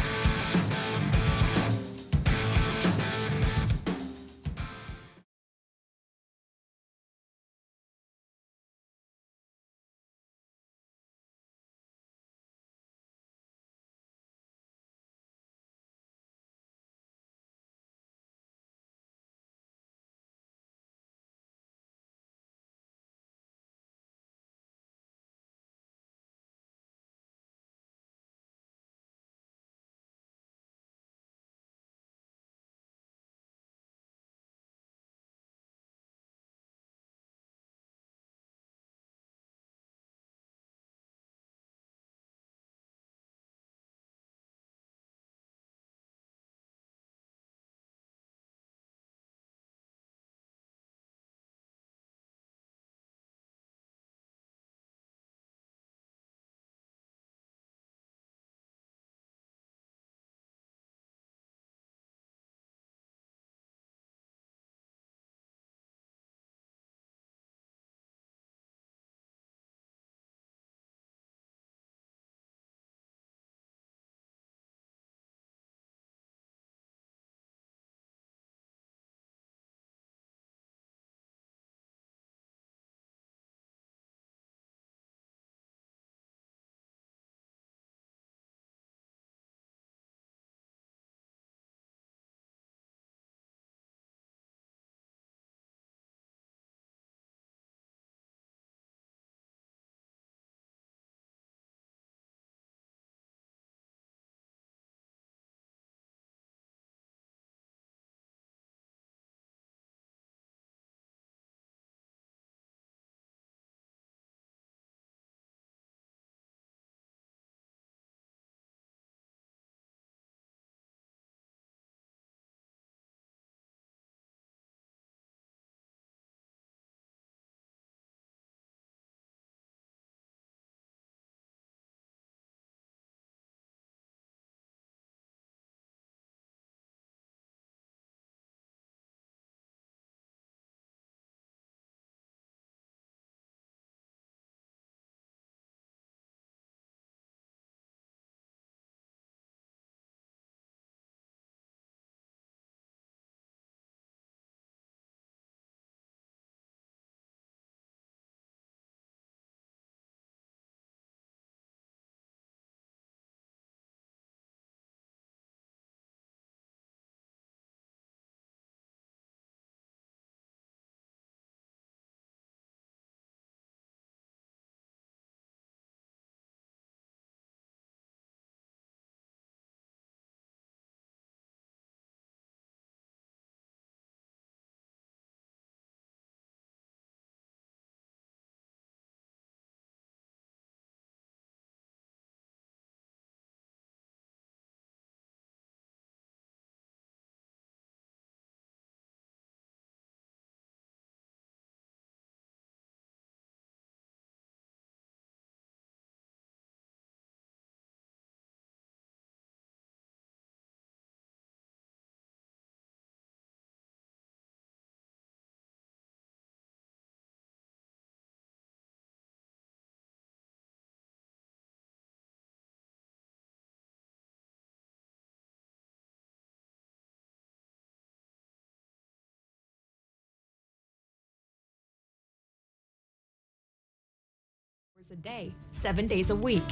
a day, 7 days a week,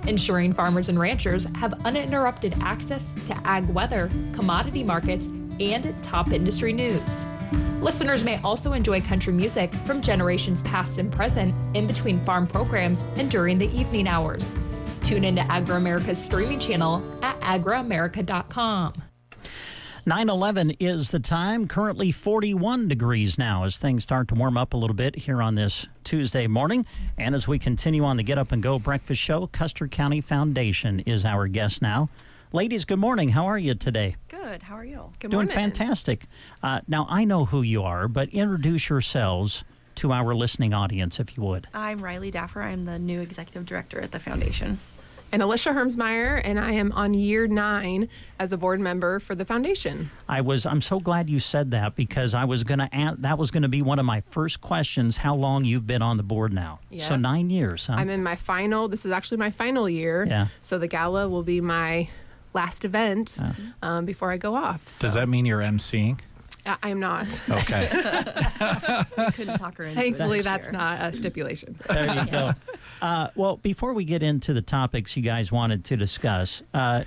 ensuring farmers and ranchers have uninterrupted access to ag weather, commodity markets, and top industry news. Listeners may also enjoy country music from generations past and present in between farm programs and during the evening hours. Tune into Agro-America's streaming channel at agroamerica.com. 9:11 is the time, currently 41 degrees now as things start to warm up a little bit here on this Tuesday morning. And as we continue on the Get Up and Go breakfast show, Custer County Foundation is our guest now. Ladies, good morning. How are you today? Good. How are you? Good morning. Doing fantastic. Now, I know who you are, but introduce yourselves to our listening audience, if you would. I'm Riley Daffer. I'm the new executive director at the foundation. And Alicia Hermsmeyer, and I am on year 9 as a board member for the foundation. I'm so glad you said that, because that was going to be one of my first questions, how long you've been on the board now. Yeah. So 9 years, huh? I'm in this is actually my final year. Yeah. So the gala will be my last event before I go off. So. Does that mean you're emceeing? I'm not. Okay. We couldn't talk her into it. Thankfully, that's not a stipulation. There you go. Well, before we get into the topics you guys wanted to discuss,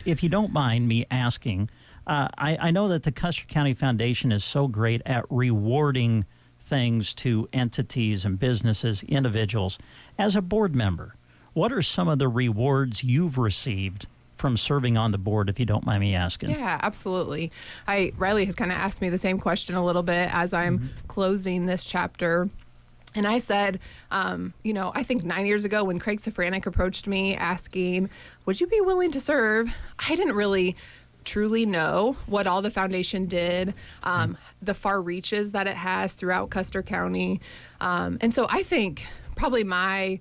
if you don't mind me asking, I know that the Custer County Foundation is so great at rewarding things to entities and businesses, individuals. As a board member, what are some of the rewards you've received from serving on the board, if you don't mind me asking? Yeah, absolutely. Riley has kind of asked me the same question a little bit as I'm closing this chapter. And I said, I think 9 years ago when Craig Safranek approached me asking, would you be willing to serve? I didn't really truly know what all the foundation did, the far reaches that it has throughout Custer County. And so I think probably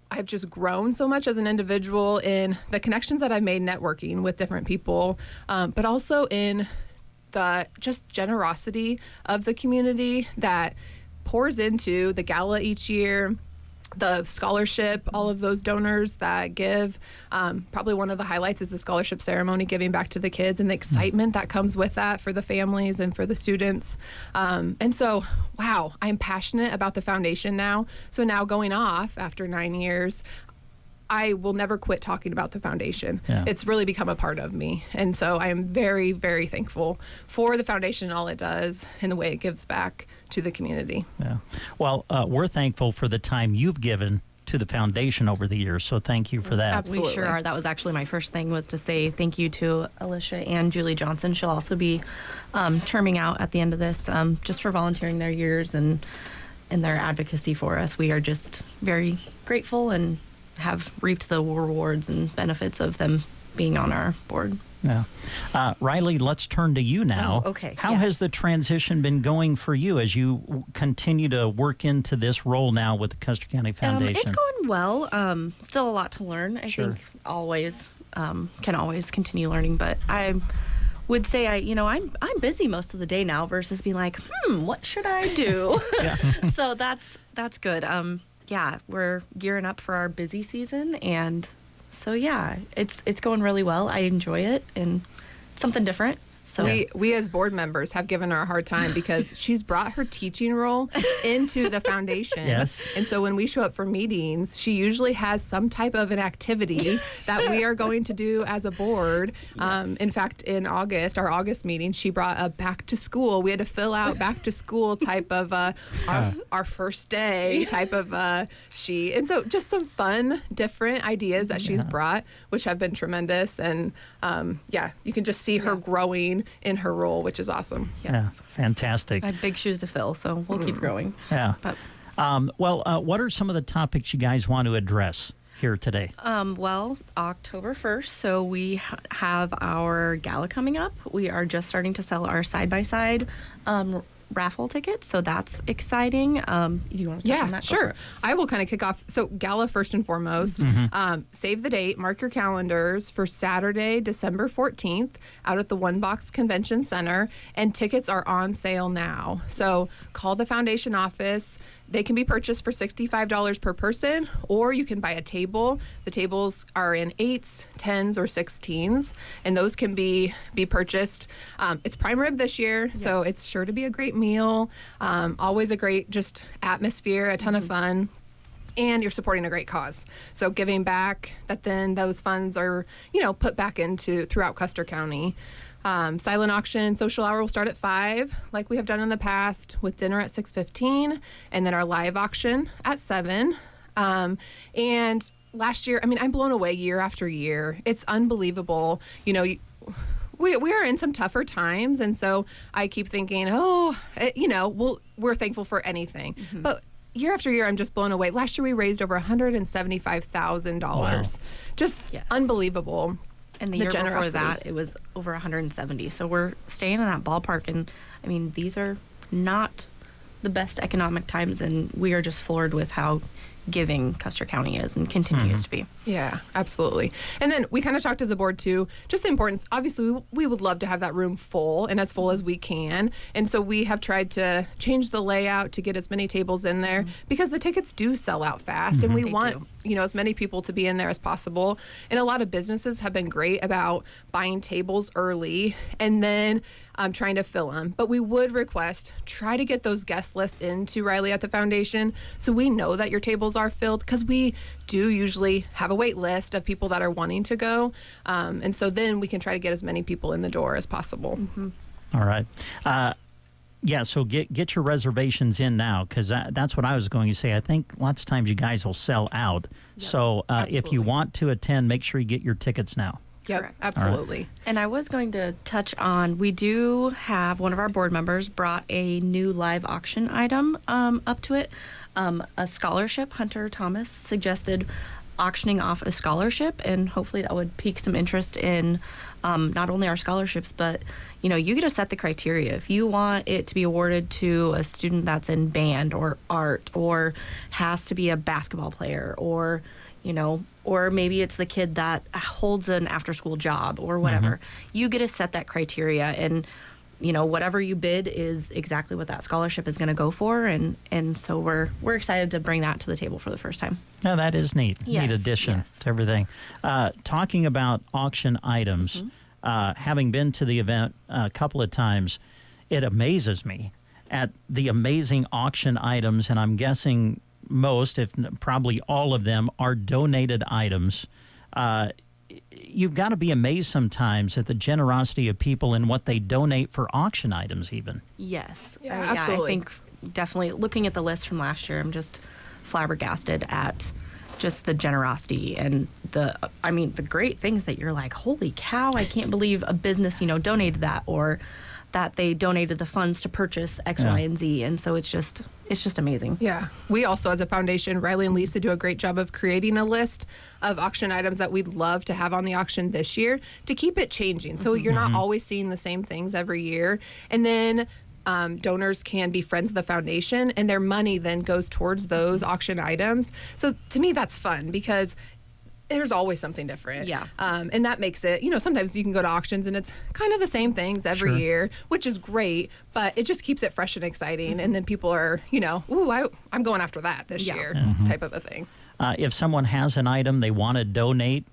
I've just grown so much as an individual in the connections that I've made networking with different people, but also in the just generosity of the community that pours into the gala each year, the scholarship, all of those donors that give. Probably one of the highlights is the scholarship ceremony, giving back to the kids and the excitement that comes with that for the families and for the students. And so, wow, I'm passionate about the foundation now. So now going off after 9 years, I will never quit talking about the foundation. Yeah. It's really become a part of me. And so I am very, very thankful for the foundation and all it does and the way it gives back to the community. Yeah. Well, we're thankful for the time you've given to the foundation over the years. So thank you for that. Absolutely. We sure are. That was actually my first thing, was to say thank you to Alicia and Julie Johnson. She'll also be terming out at the end of this, just for volunteering their years and their advocacy for us. We are just very grateful and have reaped the rewards and benefits of them being on our board. Yeah. Riley, let's turn to you now. Oh, okay. How has the transition been going for you as you continue to work into this role now with the Custer County Foundation? It's going well. Still a lot to learn. I think always can always continue learning, but I would say I'm busy most of the day now versus being like, what should I do? So that's good. Yeah, we're gearing up for our busy season, and so yeah, it's going really well. I enjoy it, and it's something different. So we as board members have given her a hard time because she's brought her teaching role into the foundation. Yes. And so when we show up for meetings, she usually has some type of an activity that we are going to do as a board. Yes. In fact, in August, our August meeting, she brought a back to school. We had to fill out back to school type of our first day type of sheet. And so just some fun, different ideas that she's brought, which have been tremendous. And you can just see her growing in her role, which is awesome. Yes. Yeah, fantastic. I have big shoes to fill, so we'll keep growing. Yeah. But, what are some of the topics you guys want to address here today? Well, October 1st, so we have our gala coming up. We are just starting to sell our side-by-side raffle tickets, so that's exciting. You want to touch on that? Sure. I will kind of kick off. So gala first and foremost. Save the date, mark your calendars for Saturday, December 14th out at the One Box Convention Center, and tickets are on sale now. So call the foundation office. They can be purchased for $65 per person, or you can buy a table. The tables are in 8s, 10s, or 16s, and those can be purchased. It's prime rib this year, so it's sure to be a great meal. Always a great just atmosphere, a ton of fun. and you're supporting a great cause. So giving back, that then those funds are, put back into throughout Custer County. Silent auction social hour will start at 5, like we have done in the past, with dinner at 6:15, and then our live auction at 7. And last year, I'm blown away year after year. It's unbelievable. We are in some tougher times, and so I keep thinking, we're thankful for anything. Mm-hmm. But year after year, I'm just blown away. Last year, we raised over $175,000. Wow. Just unbelievable. And the year before that, it was over 170. So we're staying in that ballpark. And, these are not the best economic times, and we are just floored with how giving Custer County is and continues to be. Yeah, absolutely. And then we kind of talked as a board too, just the importance. Obviously, we would love to have that room full and as full as we can. And so we have tried to change the layout to get as many tables in there because the tickets do sell out fast, and we want as many people to be in there as possible. And a lot of businesses have been great about buying tables early and then trying to fill them. But we would request, try to get those guest lists into Riley at the Foundation so we know that your tables are filled, because we do usually have a wait list of people that are wanting to go. And so then we can try to get as many people in the door as possible. Mm-hmm. All right. So get your reservations in now, because that's what I was going to say. I think lots of times you guys will sell out. Yep. So if you want to attend, make sure you get your tickets now. Yep, correct. Absolutely. Right. And I was going to touch on, we do have one of our board members brought a new live auction item up to it. A scholarship. Hunter Thomas suggested auctioning off a scholarship, and hopefully that would pique some interest in not only our scholarships, but you get to set the criteria. If you want it to be awarded to a student that's in band or art, or has to be a basketball player, or or maybe it's the kid that holds an after-school job or whatever. You get to set that criteria, and whatever you bid is exactly what that scholarship is going to go for, and so we're excited to bring that to the table for the first time. Yeah, that is neat. Yes, neat addition to everything. Talking about auction items, having been to the event a couple of times, it amazes me at the amazing auction items, and I'm guessing most, if probably all of them, are donated items. You've got to be amazed sometimes at the generosity of people and what they donate for auction items even. Yes. Absolutely. I think definitely looking at the list from last year, I'm just flabbergasted at just the generosity and the great things that you're like, holy cow, I can't believe a business, donated that, or that they donated the funds to purchase X, Y, and Z. And so it's just amazing. Yeah. We also, as a foundation, Riley and Lisa do a great job of creating a list of auction items that we'd love to have on the auction this year to keep it changing. So you're not always seeing the same things every year. And then donors can be friends of the foundation, and their money then goes towards those auction items. So to me, that's fun, because there's always something different. Yeah. And that makes it, sometimes you can go to auctions and it's kind of the same things every year, which is great, but it just keeps it fresh and exciting. And then people are, I'm going after that this year type of a thing. If someone has an item they want to donate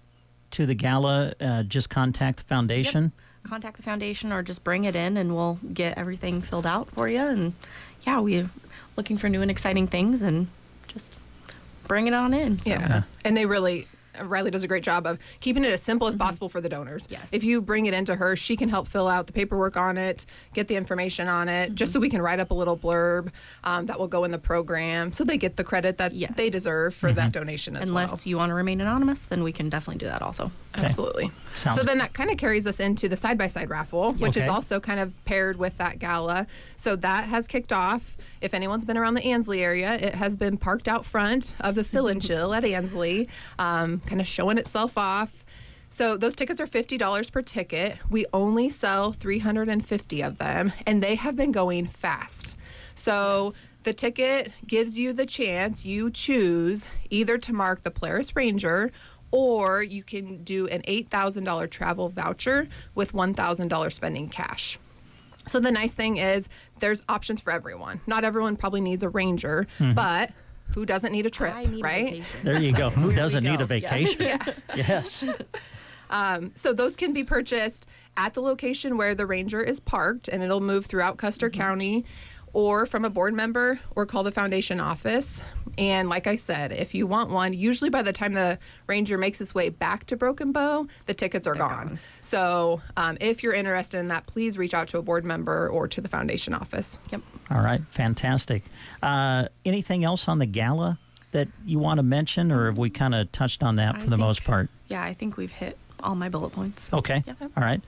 to the gala, just contact the foundation. Yep. Contact the foundation, or just bring it in and we'll get everything filled out for you. And we're looking for new and exciting things, and just bring it on in. So. Yeah. And Riley does a great job of keeping it as simple as possible for the donors. Yes. If you bring it into her, she can help fill out the paperwork on it, get the information on it, just so we can write up a little blurb that will go in the program, so they get the credit that they deserve for that donation as well. Unless you want to remain anonymous, then we can definitely do that also. Okay. Absolutely. So then that kind of carries us into the side-by-side raffle, which is also kind of paired with that gala. So that has kicked off. If anyone's been around the Ansley area, it has been parked out front of the Fill and Chill at Ansley, kind of showing itself off. So those tickets are $50 per ticket. We only sell 350 of them, and they have been going fast. So the ticket gives you the chance, you choose either to mark the Polaris Ranger, or you can do an $8,000 travel voucher with $1,000 spending cash. So the nice thing is there's options for everyone. Not everyone probably needs a Ranger, but who doesn't need a trip, right? There you go. Who doesn't need a vacation? Yes. So those can be purchased at the location where the Ranger is parked, and it'll move throughout Custer County. or from a board member, or call the foundation office. And like I said, if you want one, usually by the time the ranger makes its way back to Broken Bow, the tickets are gone. So if you're interested in that, please reach out to a board member or to the foundation office. Yep. All right, fantastic. Anything else on the gala that you want to mention, or have we kind of touched on that for the most part? Yeah, I think we've hit all my bullet points. Okay. Yep. All right.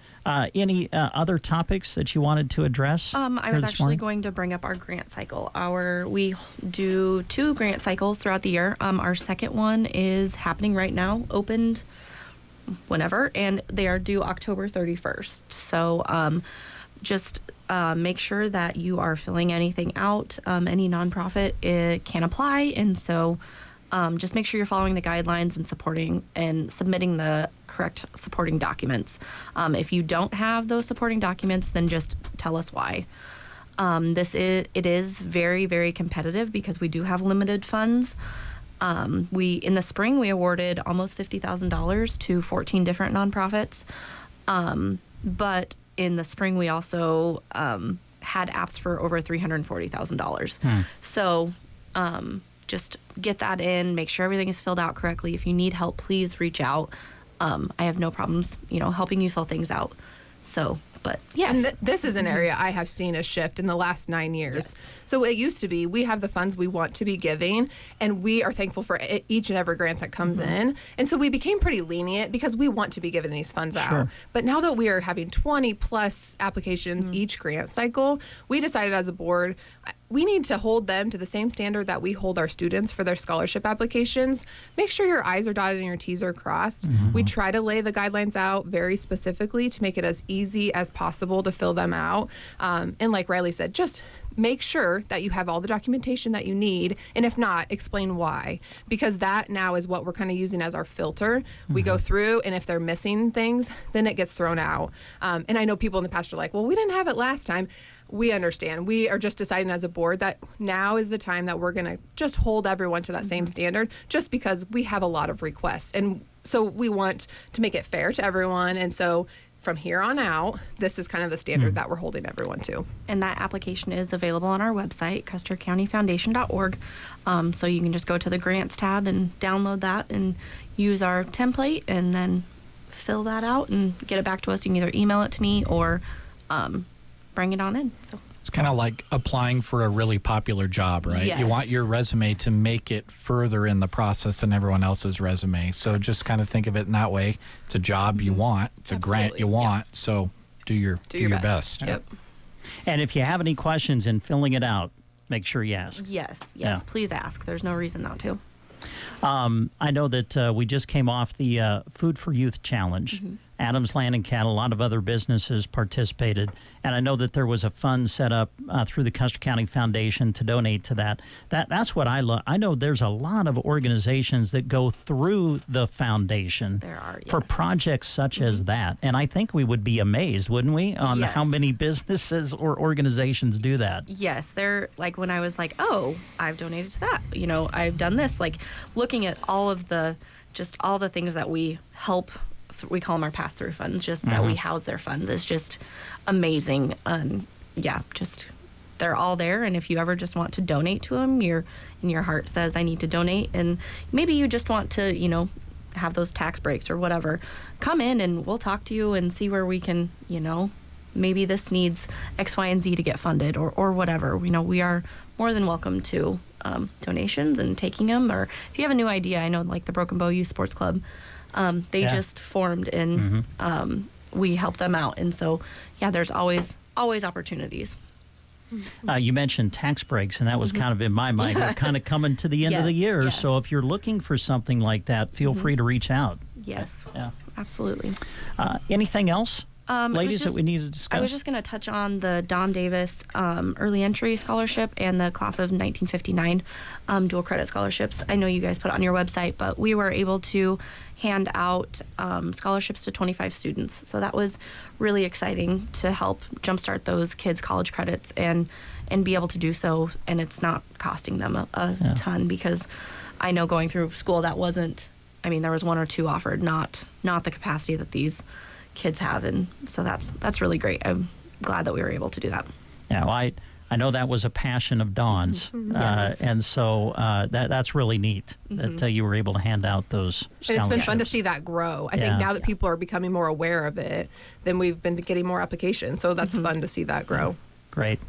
Any other topics that you wanted to address? I was actually going to bring up our grant cycle. We do 2 grant cycles throughout the year. Our second one is happening right now, opened whenever, and they are due October 31st. So just make sure that you are filling anything out. Any nonprofit can apply, and so just make sure you're following the guidelines and supporting and submitting the correct supporting documents. If you don't have those supporting documents, then just tell us why. It is very, very competitive because we do have limited funds. In the spring, we awarded almost $50,000 to 14 different nonprofits. But in the spring, we also had apps for over $340,000. So just get that in, make sure everything is filled out correctly. If you need help, please reach out. I have no problems, helping you fill things out. So, but yes. And this is an area I have seen a shift in the last 9 years. Yes. So it used to be, we have the funds we want to be giving, and we are thankful for each and every grant that comes in. And so we became pretty lenient because we want to be giving these funds out. But now that we are having 20 plus applications each grant cycle, we decided as a board, we need to hold them to the same standard that we hold our students for their scholarship applications. Make sure your I's are dotted and your T's are crossed. We try to lay the guidelines out very specifically to make it as easy as possible to fill them out. And like Riley said, just make sure that you have all the documentation that you need, and if not, explain why, because that now is what we're kind of using as our filter. We go through, and if they're missing things, then it gets thrown out. And I know people in the past are like, well, we didn't have it last time. We understand. We are just deciding as a board that now is the time that we're going to just hold everyone to that same standard, just because we have a lot of requests. And so we want to make it fair to everyone. And so from here on out, this is kind of the standard that we're holding everyone to. And that application is available on our website, custercountyfoundation.org. So you can just go to the grants tab and download that and use our template and then fill that out and get it back to us. You can either email it to me or bring it on in. So it's kind of like applying for a really popular job, right? Yes. You want your resume to make it further in the process than everyone else's resume. So just kind of think of it in that way. It's a job you want. It's a grant you want. So do your best. Yep. And if you have any questions in filling it out, make sure you ask. Yes, please ask. There's no reason not to. I know that we just came off the Food for Youth Challenge. Adams Land and Cattle, a lot of other businesses participated. And I know that there was a fund set up through the Custer County Foundation to donate to that. That's what I love. I know there's a lot of organizations that go through the foundation for projects such as that. And I think we would be amazed, wouldn't we, on how many businesses or organizations do that. Yes, they're like, when I was like, oh, I've donated to that. I've done this. Like looking at all of the things that we help. We call them our pass-through funds, just that we house their funds is just amazing. Just they're all there. And if you ever just want to donate to them, your heart says, I need to donate. And maybe you just want to, have those tax breaks or whatever, come in and we'll talk to you and see where we can, maybe this needs X, Y, and Z to get funded or whatever. We are more than welcome to donations and taking them. Or if you have a new idea, I know like the Broken Bow Youth Sports Club, they just formed and we help them out. And so, there's always opportunities. You mentioned tax breaks, and that was kind of in my mind. We're kind of coming to the end of the year. So if you're looking for something like that, feel free to reach out. Yes, absolutely. Anything else? Ladies, that we need to discuss? I was just going to touch on the Don Davis Early Entry Scholarship and the Class of 1959 dual credit scholarships. I know you guys put it on your website, but we were able to hand out scholarships to 25 students. So that was really exciting to help jumpstart those kids' college credits and be able to do so. And it's not costing them a ton, because I know going through school that wasn't, there was one or two offered, not the capacity that these kids have, and so that's really great. I'm glad that we were able to do that. Yeah, well, I know that was a passion of Dawn's, Yes. and so that's really neat that you were able to hand out those scholarships. And it's been fun to see that grow. I think now that people are becoming more aware of it, then we've been getting more applications. So that's fun to see that grow. Great.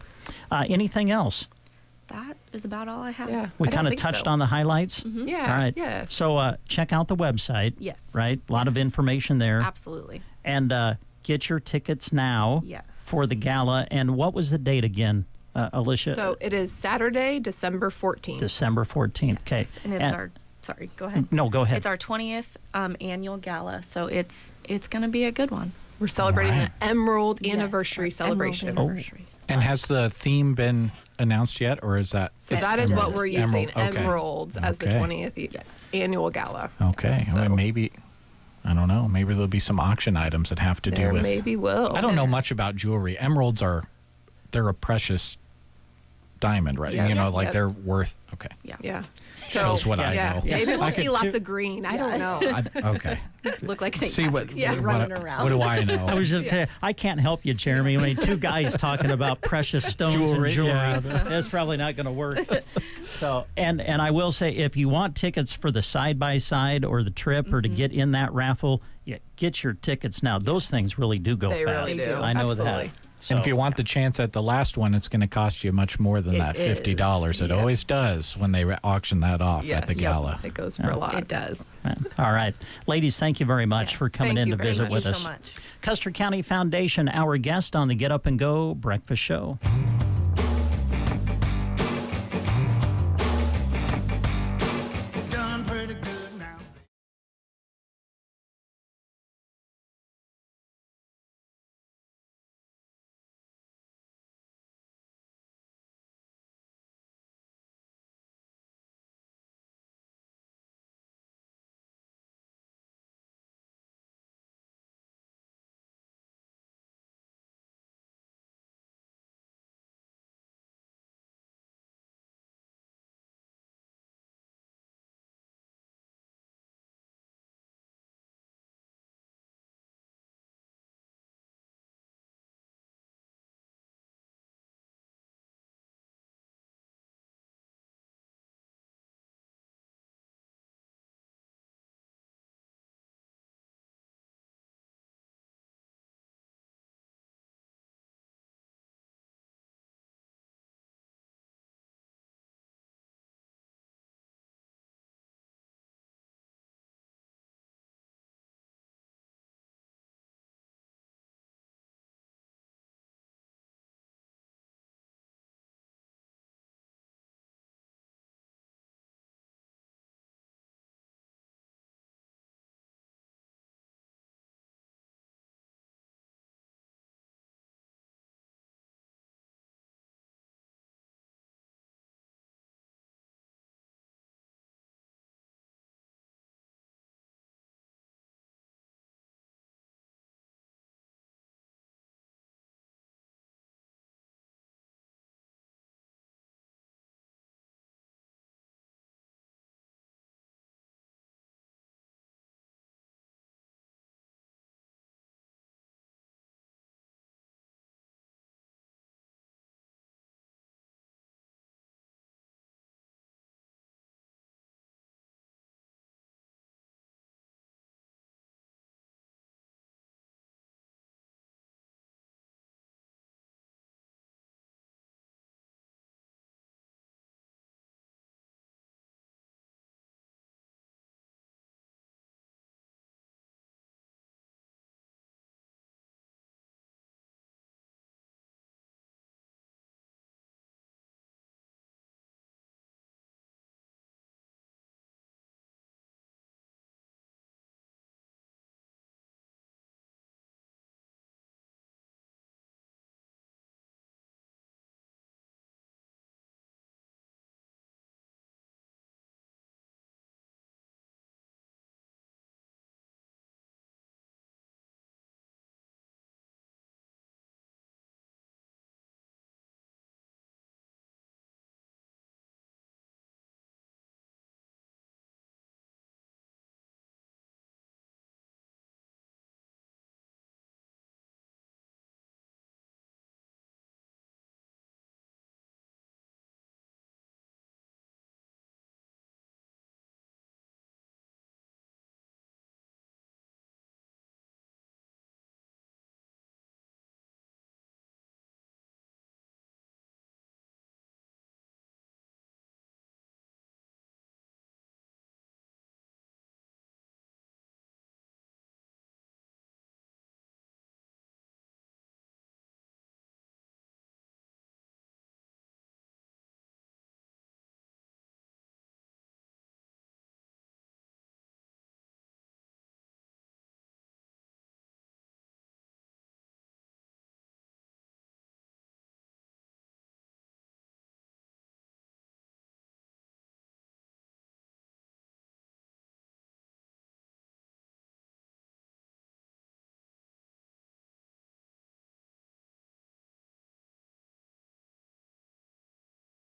Anything else? That is about all I have. Yeah. We kind of touched on the highlights. Yeah. All right. Yes. So check out the website. Yes. Right. A lot of information there. Absolutely. And get your tickets now. Yes. For the gala. And what was the date again, Alicia? So it is Saturday, December 14th. December 14th. Okay. Yes. And it's our. Sorry. Go ahead. No, go ahead. It's our 20th annual gala, so it's going to be a good one. We're celebrating Right. the Emerald Yes, Anniversary our celebration. Emerald anniversary. And has the theme been announced yet, or is that? So that is what we're using, Emerald, okay. Emeralds, as the Okay. 20th annual gala. Okay. So- I mean, maybe, I don't know. Maybe there'll be some auction items that have to do There with. maybe will. I don't know much about jewelry. Emeralds they're a precious diamond, right? Yeah. You know, Yeah. like they're worth. Okay. Yeah. Shows what I know. Maybe we'll I see could lots too- of green. I don't know. Okay. Look like St. See what? Patrick's Yeah, Day what, running what, around. what do I know? I was just saying, I can't help you, Jeremy. I mean, two guys talking about precious stones Jewelry, and jewelry. yeah. That's probably not going to work. So, and I will say, if you want tickets for the side-by-side or the trip or to get in that raffle, get your tickets now. Those things really do go They fast. really do. I know Absolutely. that. And if So- you want the chance at the last one, it's going to cost you much more than It that $50. is, It yeah. always does when they auction that off Yes. at the gala. It goes for a lot. It does. All right. Ladies, thank you very much for coming Thank in you to very visit much. with Thank you us. so much. Custer County Foundation, our guest on the Get Up and Go breakfast show.